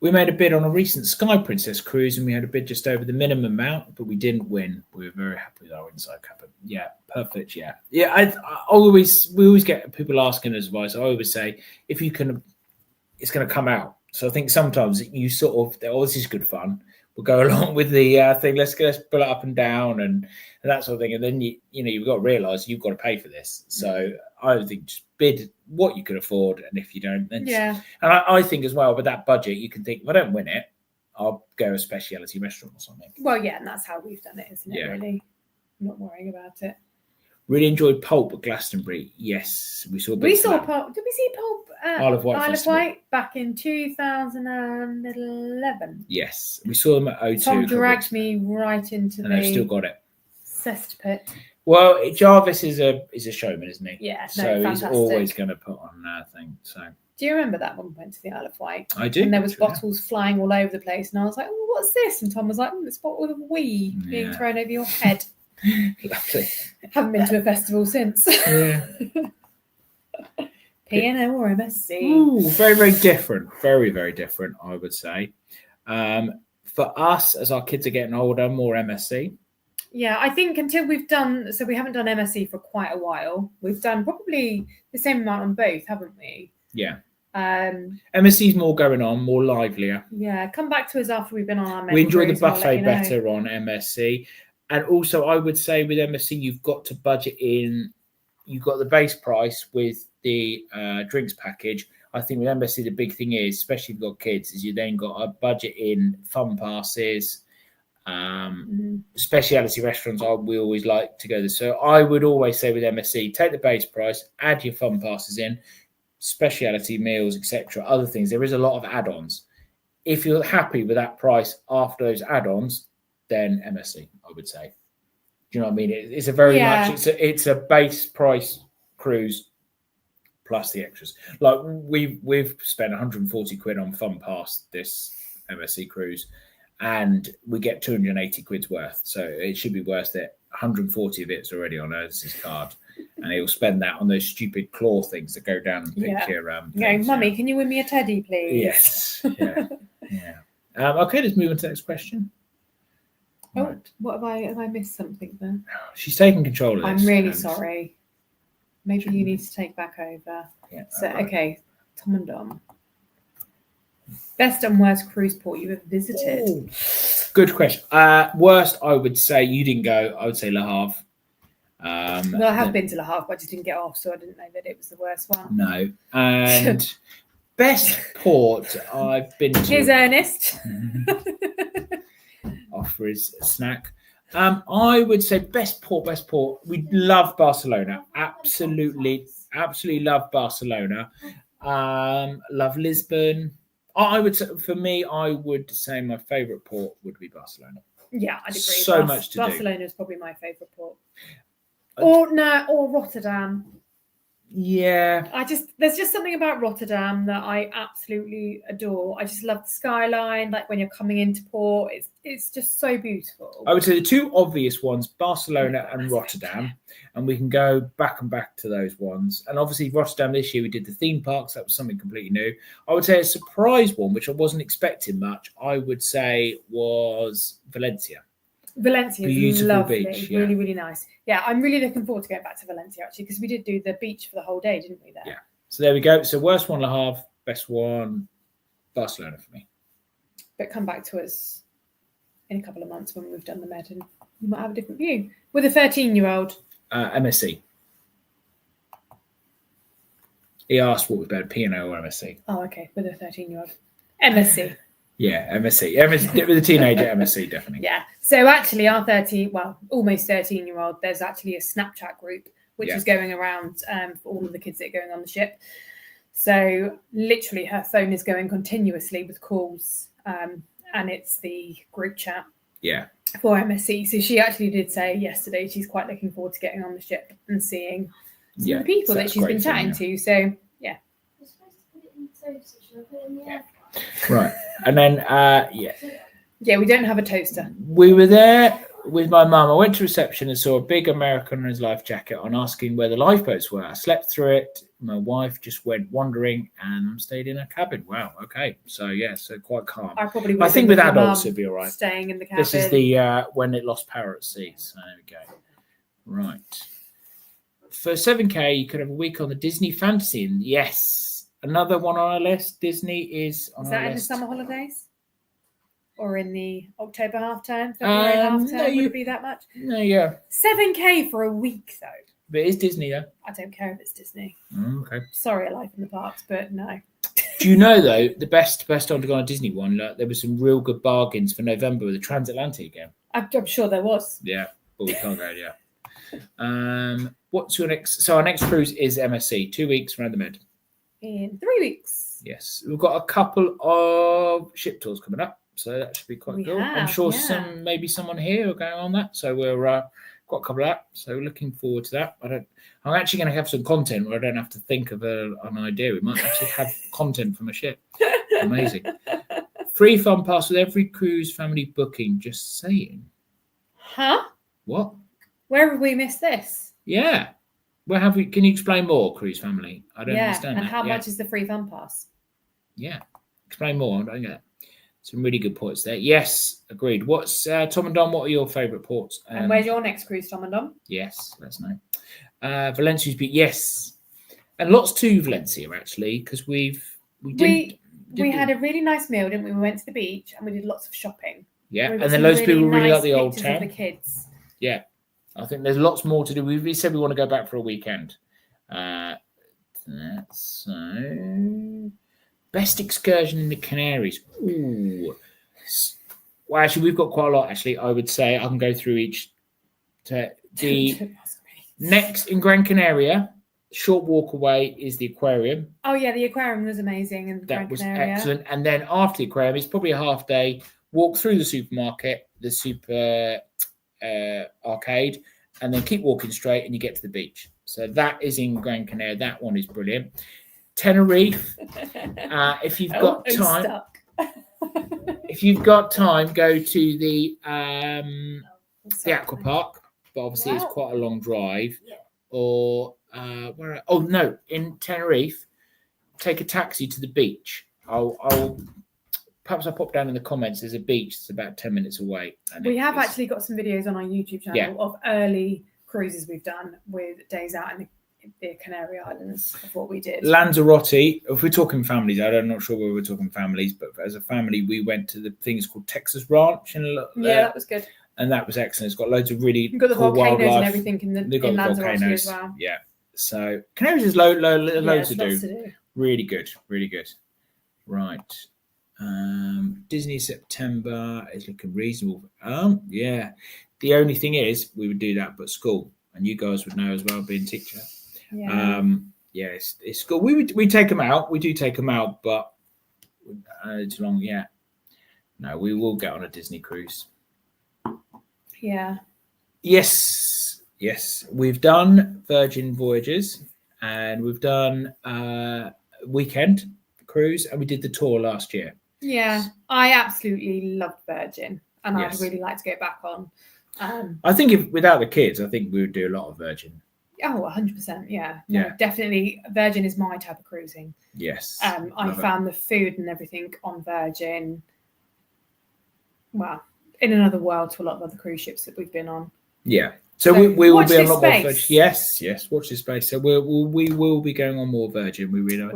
We made a bid on a recent Sky Princess cruise and we had a bid just over the minimum amount, but we didn't win. We were very happy with our inside cabin. Yeah, perfect. Yeah. Yeah, we always get people asking us advice. I always say, if you can, it's going to come out. So I think sometimes you sort of, this is good fun. We'll go along with the thing. Let's pull it up and down and that sort of thing. And then you've got to realise you've got to pay for this. So I think just bid what you can afford, and if you don't, then And I think as well with that budget, you can think, if I don't win it, I'll go a specialty restaurant or something. Well, yeah, and that's how we've done it, isn't it? Really, not worrying about it. Really enjoyed Pulp at Glastonbury. Yes, we saw. Pulp. Did we see Pulp at Isle of Wight back in 2011? Yes, we saw them at O2. Tom dragged me right into and they've still got it. Cesspit. Well, Jarvis is a showman, isn't he? Yeah, so he's always going to put on that thing. So. Do you remember that when we went to the Isle of Wight? I do. And there was bottles flying all over the place, and I was like, "Oh, what's this?" And Tom was like, "It's a bottle of wee being thrown over your head." Lovely. Haven't been to a festival since. Yeah. P&O or MSC. Ooh, very, very different. Very, very different, I would say. For us, as our kids are getting older, more MSC. Yeah, I think until we haven't done MSC for quite a while. We've done probably the same amount on both, haven't we? Yeah. MSC's more going on, more livelier. Yeah, come back to us after we've been on our We enjoy the buffet better on MSC. And also, I would say with MSC, you've got to budget in. You've got the base price with the drinks package. I think with MSC, the big thing is, especially if you've got kids, is you then got a budget in fun passes, speciality restaurants. We always like to go there. So I would always say with MSC, take the base price, add your fun passes in, speciality meals, etc. Other things. There is a lot of add-ons. If you're happy with that price after those add-ons, then MSC, I would say. Do you know what I mean? It's a very much. It's a base price cruise plus the extras. Like we've spent 140 quid on fun pass this MSC cruise, and we get 280 quid's worth. So it should be worth it. 140 of it's already on Ernest's card, and he'll spend that on those stupid claw things that go down and pick your Mummy, can you win me a teddy, please? Yes. Yeah. Okay, let's move on to the next question. Oh, right. What have I missed something there? She's taking control of this. I'm really sorry. Maybe you need to take back over. Yeah. So, okay, Tom and Dom. Best and worst cruise port you ever visited? Ooh. Good question. Worst, I would say you didn't go. I would say Le Havre. Well, I have been to Le Havre, but I just didn't get off, so I didn't know that it was the worst one. No. And best port I've been to. Here's Ernest. Offer his snack. I would say best port. We love Barcelona. Absolutely love Barcelona. Love Lisbon. I would say, for me, I would say my favourite port would be Barcelona. Yeah, I'd agree. So much to do. Barcelona is probably my favourite port. Or Rotterdam. Yeah. There's just something about Rotterdam that I absolutely adore. I just love the skyline, like when you're coming into port, it's just so beautiful. I would say the two obvious ones, Barcelona and Rotterdam, and we can go back to those ones. And obviously Rotterdam this year, we did the theme parks. That was something completely new. I would say a surprise one, which I wasn't expecting much, I would say was Valencia. Valencia is beautiful lovely, beach, really, really nice. Yeah, I'm really looking forward to going back to Valencia actually, because we did do the beach for the whole day, didn't we? There. Yeah. So there we go. So worst one, Le Havre. Best one, Barcelona for me. But come back to us in a couple of months when we've done the Med, and you might have a different view with a 13-year-old. MSC. He asked what was better, P&O or MSC. Oh, okay, with a 13-year-old. MSC. Yeah, MSC. With a teenager, MSC, definitely. Yeah. So actually our almost 13-year-old, there's actually a Snapchat group which is going around for all of the kids that are going on the ship. So literally her phone is going continuously with calls and it's the group chat for MSC. So she actually did say yesterday she's quite looking forward to getting on the ship and seeing some of the people that she's been chatting to. So, yeah. You're supposed to put it in the toaster. Should I put it in the air? Right. And then, we don't have a toaster. We were there with my mum. I went to reception and saw a big American on his life jacket on, asking where the lifeboats were. I slept through it. My wife just went wandering and stayed in a cabin. Wow. Okay. So so quite calm. I probably. I think with adults it'd be all right. Staying in the cabin. This is the when it lost power at sea. So there we go. Right. For 7K, you could have a week on the Disney Fantasy. And yes, another one on our list. Disney is on our list. Is that in the summer holidays? Or in the October half term, February half term? Would it be that much? No, yeah. 7K for a week, though. But it is Disney, though. I don't care if it's Disney. Okay. Sorry, I like in the parks, but no. Do you know, though, the best time to go on a Disney one, there were some real good bargains for November with the Transatlantic again. I'm sure there was. Yeah, but we can't go, What's your next? So our next cruise is MSC, 2 weeks around the Med. In 3 weeks. Yes. We've got a couple of ship tours coming up, so that should be quite cool. I'm sure maybe someone here are going on that. So we're got a couple of that. So looking forward to that. I'm actually going to have some content where I don't have to think of an idea. We might actually have content from a ship. Amazing. Free fun pass with every cruise family booking. Just saying. Huh? What? Where have we missed this? Yeah. Where have we? Can you explain more, cruise family? I don't understand. And that. how much is the free fun pass? Yeah. Explain more. I don't get it. Some really good ports there. Yes, agreed. What's Tom and Don? What are your favourite ports? And where's your next cruise, Tom and Don? Yes, let's know. Valencia's been yes, and lots to Valencia actually because we had a really nice meal, didn't we? We went to the beach and we did lots of shopping. Yeah, and then loads of people really like the old town. Of the kids. Yeah, I think there's lots more to do. We said we want to go back for a weekend. So. Best excursion in the Canaries. Ooh. Well, actually, we've got quite a lot, actually. I would say I can go through each. The next in Gran Canaria, short walk away is the aquarium. Oh, yeah, the aquarium was amazing. In That was excellent. And then after the aquarium, it's probably a half day walk through the supermarket, the super arcade, and then keep walking straight and you get to the beach. So that is in Gran Canaria. That one is brilliant. Tenerife. If you've got time, go to the aqua park. But obviously, it's quite a long drive. Yeah. Or in Tenerife, take a taxi to the beach. I'll pop down in the comments. There's a beach that's about 10 minutes away. And we have actually got some videos on our YouTube channel of early cruises we've done with days out in the Canary Islands of what we did. Lanzarote, if we're talking families, I'm not sure whether we're talking families, but as a family, we went to the thing it's called Texas Ranch. That was good. And that was excellent. It's got loads of really You've got the cool volcanoes wildlife. and everything in Lanzarote as well. Yeah. So Canaries is loads to do. Really good. Really good. Right. Disney September is looking reasonable. Yeah. The only thing is we would do that but school. And you guys would know as well, being teacher. Yeah. It's school. We take them out. We do take them out, but it's long. Yeah. No, we will get on a Disney cruise. Yeah. Yes. We've done Virgin Voyages and we've done weekend cruise and we did the tour last year. Yeah, I absolutely loved Virgin and I'd really like to go back on. I think without the kids, I think we would do a lot of Virgin. Oh, 100%. Yeah. No, definitely. Virgin is my type of cruising. Yes. I found the food and everything on Virgin, well, in another world to a lot of other cruise ships that we've been on. Yeah. So we will be on a lot more Virgin. Yes. Watch this space. So we will be going on more Virgin. We will.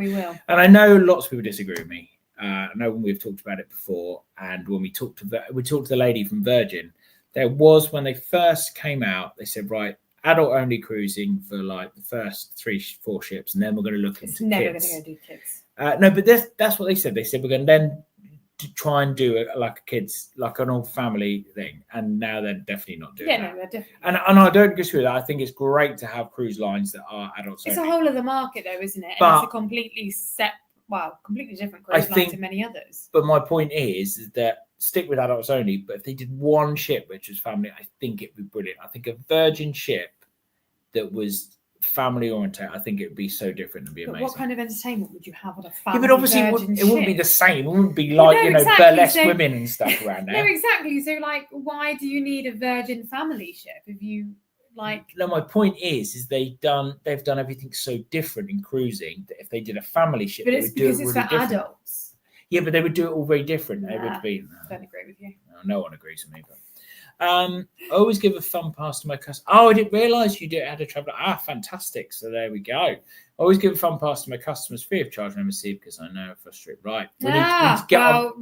And I know lots of people disagree with me. I know when we've talked about it before, and when we talked to the lady from Virgin, there was when they first came out, they said, right, adult only cruising for like the first 3-4 ships, and then we're going to look into never kids. Going to go do kids. No, but that's what they said. They said we're going to then try and do it like a kids, like an old family thing, and now they're definitely not doing that. No, they're definitely. And I don't disagree with that. I think it's great to have cruise lines that are adults. It's a whole other market, though, isn't it? But and it's a completely different cruise line to many others. But my point is that stick with adults only. But if they did one ship which was family, I think it'd be brilliant. I think a Virgin ship that was family oriented, I think it'd be so different and be amazing. What kind of entertainment would you have on a family? Yeah, but obviously it wouldn't be the same. It wouldn't be like burlesque women and stuff around there. No, exactly. So, like, why do you need a Virgin family ship if you Like, no, my point is they've done everything so different in cruising that if they did a family ship, but they it's would do it because it's really for different. adults. Yeah, but they would do it all very different. They Nah, would be. Don't agree with you. No one agrees with me. But I always give a fun pass to my customers. Oh, I didn't realise you had a travel. Fantastic. So there we go. I always give a fun pass to my customers free of charge membership because I know for strict. Right. We need to get on.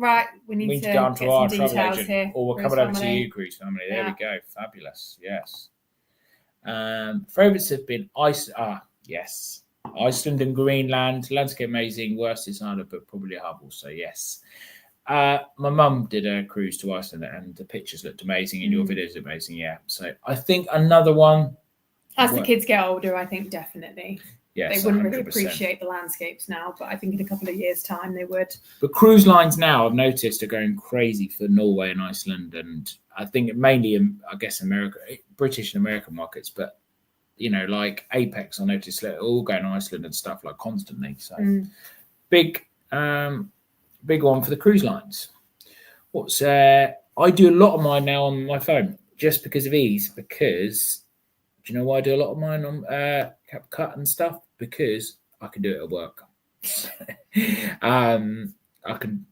We need to get onto get our some travel details agent, here. or we're Cruise coming over to family. you, cruise family. There Yeah. we go. Fabulous. Yes. Favourites have been yes. Iceland and Greenland. Landscape amazing. Worst is harder, but probably a hub also. Yes. My mum did a cruise to Iceland, and the pictures looked amazing, and your videos are amazing. Yeah. So I think another one. As the kids get older, I think definitely. Yes, they wouldn't 100%. really appreciate the landscapes now, but I think in a couple of years' time they would. But cruise lines now, I've noticed, are going crazy for Norway and Iceland, and I think mainly, I guess, British and American markets. But like Apex, I noticed they're all going to Iceland and stuff like constantly. So big one for the cruise lines. I do a lot of mine now on my phone just because of ease. Because do you know why I do a lot of mine on CapCut and stuff? Because I can do it at work. I can.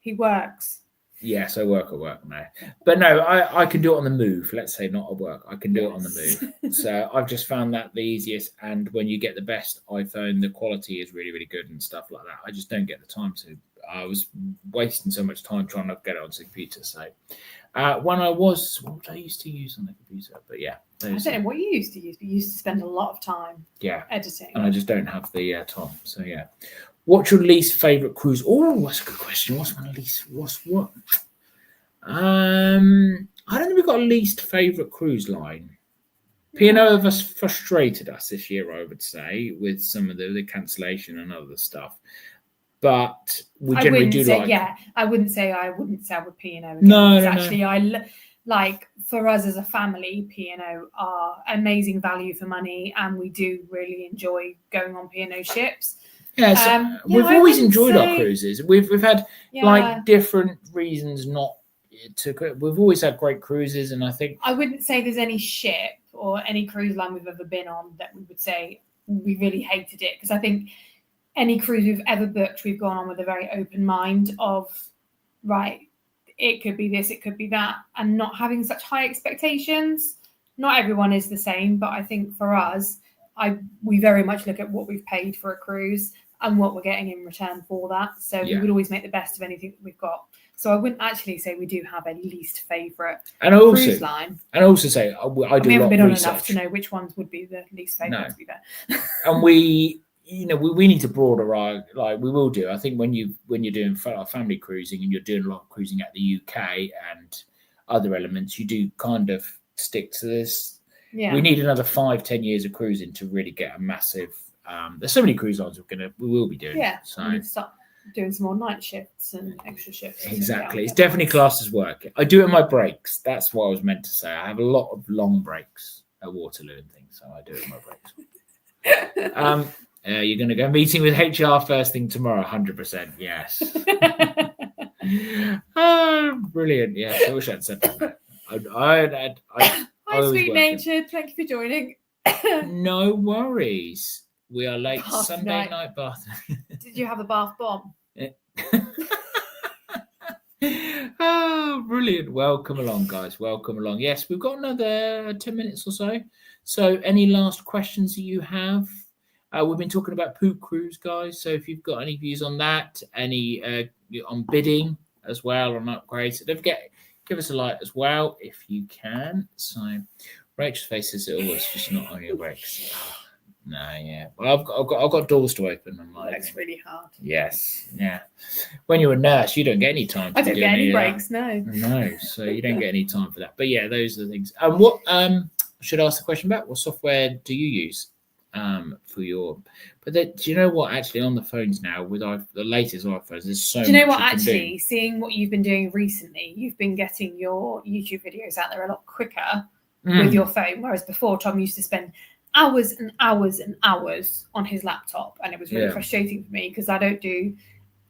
He works. Yes, I work at work now. But no, I can do it on the move. Let's say not at work. I can do it on the move. So I've just found that the easiest. And when you get the best iPhone, the quality is really, really good and stuff like that. I just don't get the time to. I was wasting so much time trying to get it onto the computer. So what I used to use on the computer. But yeah. I don't know what you used to use, but you used to spend a lot of time editing. And I just don't have the time. So yeah. What's your least favourite cruise? Oh, that's a good question. What's my least? What? I don't think we've got a least favourite cruise line. P&O have frustrated us this year, I would say, with some of the cancellation and other stuff. But we generally do like. Yeah, I wouldn't say I would P&O. No. Actually, I like for us as a family, P&O are amazing value for money, and we do really enjoy going on P&O ships. Yeah, we've always enjoyed our cruises. We've had like different reasons not to. We've always had great cruises, and I think I wouldn't say there's any ship or any cruise line we've ever been on that we would say we really hated it, because I think any cruise we've ever booked, we've gone on with a very open mind of it could be this, it could be that, and not having such high expectations. Not everyone is the same, but I think for us, we very much look at what we've paid for a cruise and what we're getting in return for that. So we would always make the best of anything that we've got. So I wouldn't actually say we do have a least favourite cruise line. And also say I do we a lot haven't been on research. enough to know which ones would be the least favourite, to be fair. And we need to broader our, like we will do. I think when you're doing family cruising and you're doing a lot of cruising at the UK and other elements, you do kind of stick to this. Yeah. We need another 5-10 years of cruising to really get a massive. There's so many cruise lines we will be doing. Yeah. So we need to start doing some more night shifts and extra shifts. Exactly. It's definitely classed as work. I do it in my breaks. That's what I was meant to say. I have a lot of long breaks at Waterloo and things, so I do it in my breaks. You're going to go meeting with HR first thing tomorrow. 100%. Yes. Brilliant. Yes. I wish I'd said that. Hi, sweet natured. Thank you for joining. No worries. We are late Bath Sunday night bath. Did you have a bath bomb? Oh, brilliant. Welcome along, guys. Welcome along. Yes, we've got another 10 minutes or so. So any last questions that you have? We've been talking about Poop Cruise, guys. So if you've got any views on that, any on bidding as well, on upgrades, so don't forget, give us a like as well if you can. So Rachel's face says it always just not on your breaks. No, yeah. Well, I've got doors to open. That's really hard. Yes, yeah. When you're a nurse, you don't get any time. I don't get any breaks. No. No, so you don't get any time for that. But yeah, those are the things. What should I ask the question back? What software do you use for your? But do you know what? Actually, on the phones now with the latest iPhones, there's so. Do you know what? Actually, seeing what you've been doing recently, you've been getting your YouTube videos out there a lot quicker with your phone, whereas before Tom used to spend hours and hours and hours on his laptop, and it was really frustrating for me because I'm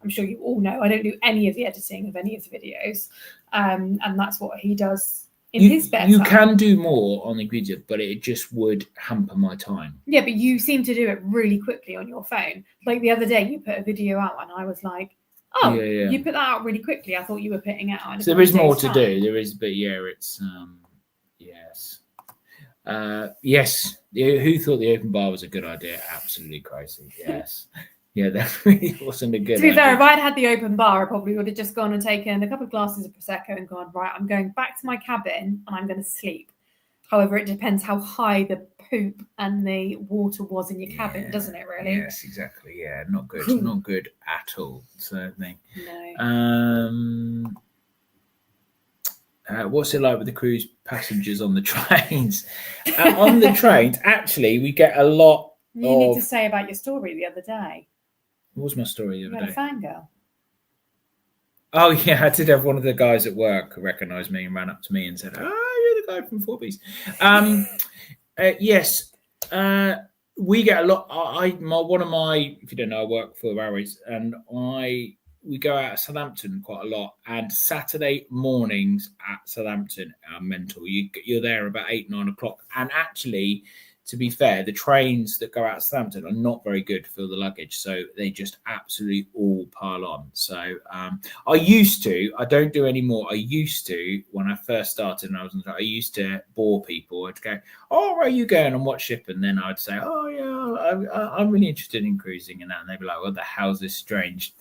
sure you all know, I don't do any of the editing of any of the videos, and that's what he does in his spare You time. can do more on the computer, but it just would hamper my time. Yeah, but you seem to do it really quickly on your phone. Like the other day, you put a video out, and I was like, "Oh, Yeah. you put that out really quickly." I thought you were putting it out. So there is more to do. There is, but yeah, it's yes. Yes. Who thought the open bar was a good idea? Absolutely crazy. Yes. Yeah, that really wasn't a good To be fair, idea. if I'd had the open bar, I probably would have just gone and taken a couple of glasses of Prosecco and gone, right, I'm going back to my cabin and I'm going to sleep. However, it depends how high the poop and the water was in your cabin, doesn't it, really? Yes, exactly. Yeah, not good. Not good at all, certainly. No. What's it like with the cruise passengers on the trains? On the trains, actually, we get a lot You need to say about your story the other day. What was my story the You other had day? a fangirl. Oh, yeah, I did have one of the guys at work recognize me and ran up to me and said, "Oh, you're the guy from 4Bs." Yes, we get a lot. One of my, if you don't know, I work for Barry's, and we go out of Southampton quite a lot. And Saturday mornings at Southampton are mental. You're there about 8-9 o'clock, and actually, to be fair, the trains that go out of Southampton are not very good for the luggage, so they just absolutely all pile on. So I don't do anymore. I used to, when I first started and I used to bore people. I'd go, "Oh, where are you going and what ship?" And then I'd say, "Oh, yeah, I'm really interested in cruising," and that. And they'd be like, "What the hell's this strange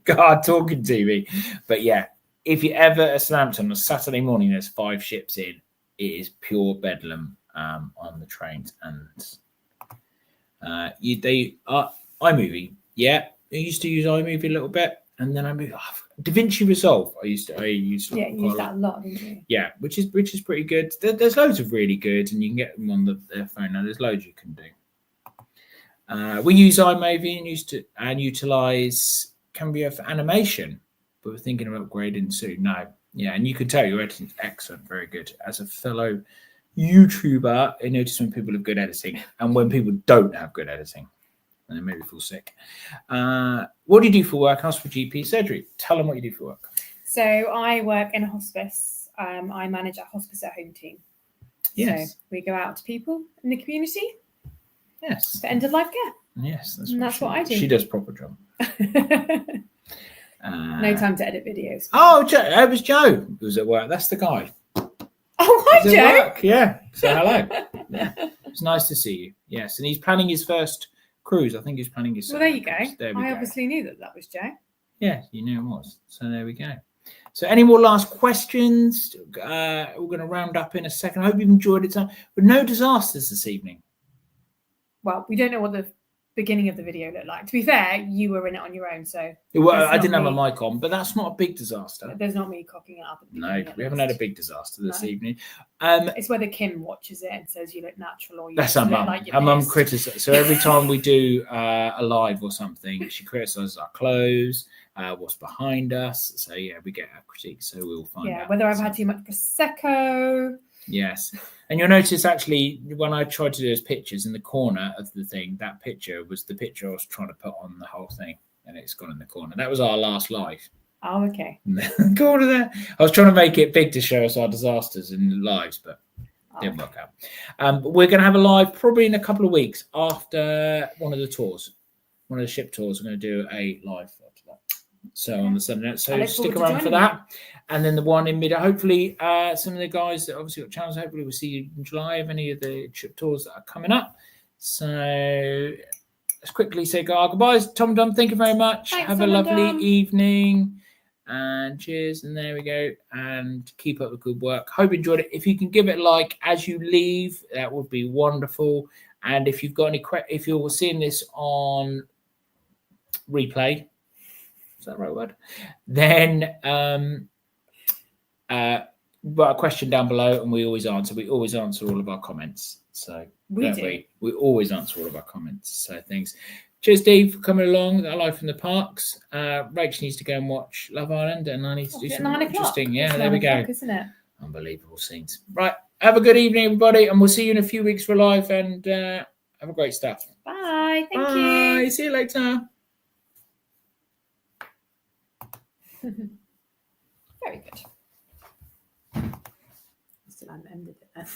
guy talking to me?" But yeah, if you're ever at Southampton on a Saturday morning, there's 5 ships in. It is pure bedlam. On the trains, and iMovie. Yeah, I used to use iMovie a little bit, and then I moved off. DaVinci Resolve. I used you used that a lot, didn't you? Yeah, which is pretty good. There's loads of really good, and you can get them on their phone. Now there's loads you can do. We use iMovie and utilize Cambria for animation, but we're thinking of upgrading soon. No, yeah, and you can tell your editing's excellent, very good. As a fellow YouTuber, I notice when people have good editing and when people don't have good editing, and they make me feel sick. What do you do for work? Ask for GP surgery. Tell them what you do for work. So I work in a hospice. I manage a hospice at home team. Yes. So we go out to people in the community. Yes. For end of life care. Yes, that's what I do. She does proper job. No time to edit videos. Oh, it was Joe who was at work. That's the guy. Oh, hi, Joe. Yeah. So hello. Yeah. It's nice to see you. Yes, and he's planning his first cruise. I think he's planning his. Well, there you go. There we go. Obviously knew that was Joe. Yeah, you knew it was. So there we go. So any more last questions? We're going to round up in a second. I hope you've enjoyed it. But no disasters this evening. Well, we don't know what the beginning of the video looked like. To be fair, you were in it on your own, so. Well, I didn't have a mic on, but that's not a big disaster. There's not me cocking it up. No, we haven't had a big disaster this evening. It's whether Kim watches it and says you look natural or you that's our mum. Like our mum criticizes. So every time we do a live or something, she criticizes our clothes, what's behind us. So yeah, we get our critiques. So we'll find out. Whether I've had too much Prosecco. Yes. And you'll notice actually when I tried to do those pictures in the corner of the thing, that picture was the picture I was trying to put on the whole thing, and it's gone in the corner. That was our last live. Oh, okay. Go on to there. I was trying to make it big to show us our disasters in lives, but didn't work out. We're going to have a live probably in a couple of weeks after one of the tours. One of the ship tours. We're going to do a live after that. So on the Sunday night. So stick around for that. And then the one in mid. Hopefully, some of the guys that obviously got channels, hopefully we'll see you in July of any of the ship tours that are coming up. So let's quickly say goodbyes. Tom and Dom, thank you very much. Thanks, have a lovely evening. And cheers. And there we go. And keep up the good work. Hope you enjoyed it. If you can give it a like as you leave, that would be wonderful. And if you've got any if you're seeing this on replay, is that the right word? Then but a question down below, and we always answer. We always answer all of our comments. So we always answer all of our comments. So thanks. Cheers, Dave, for coming along. Our life in the parks. Rach needs to go and watch Love Island, and I need to do something interesting. Yeah, there we go. Isn't it? Unbelievable scenes. Right. Have a good evening, everybody, and we'll see you in a few weeks for live. And have a great stuff. Bye. Thank you. Bye. See you later. Very good. and ended it then.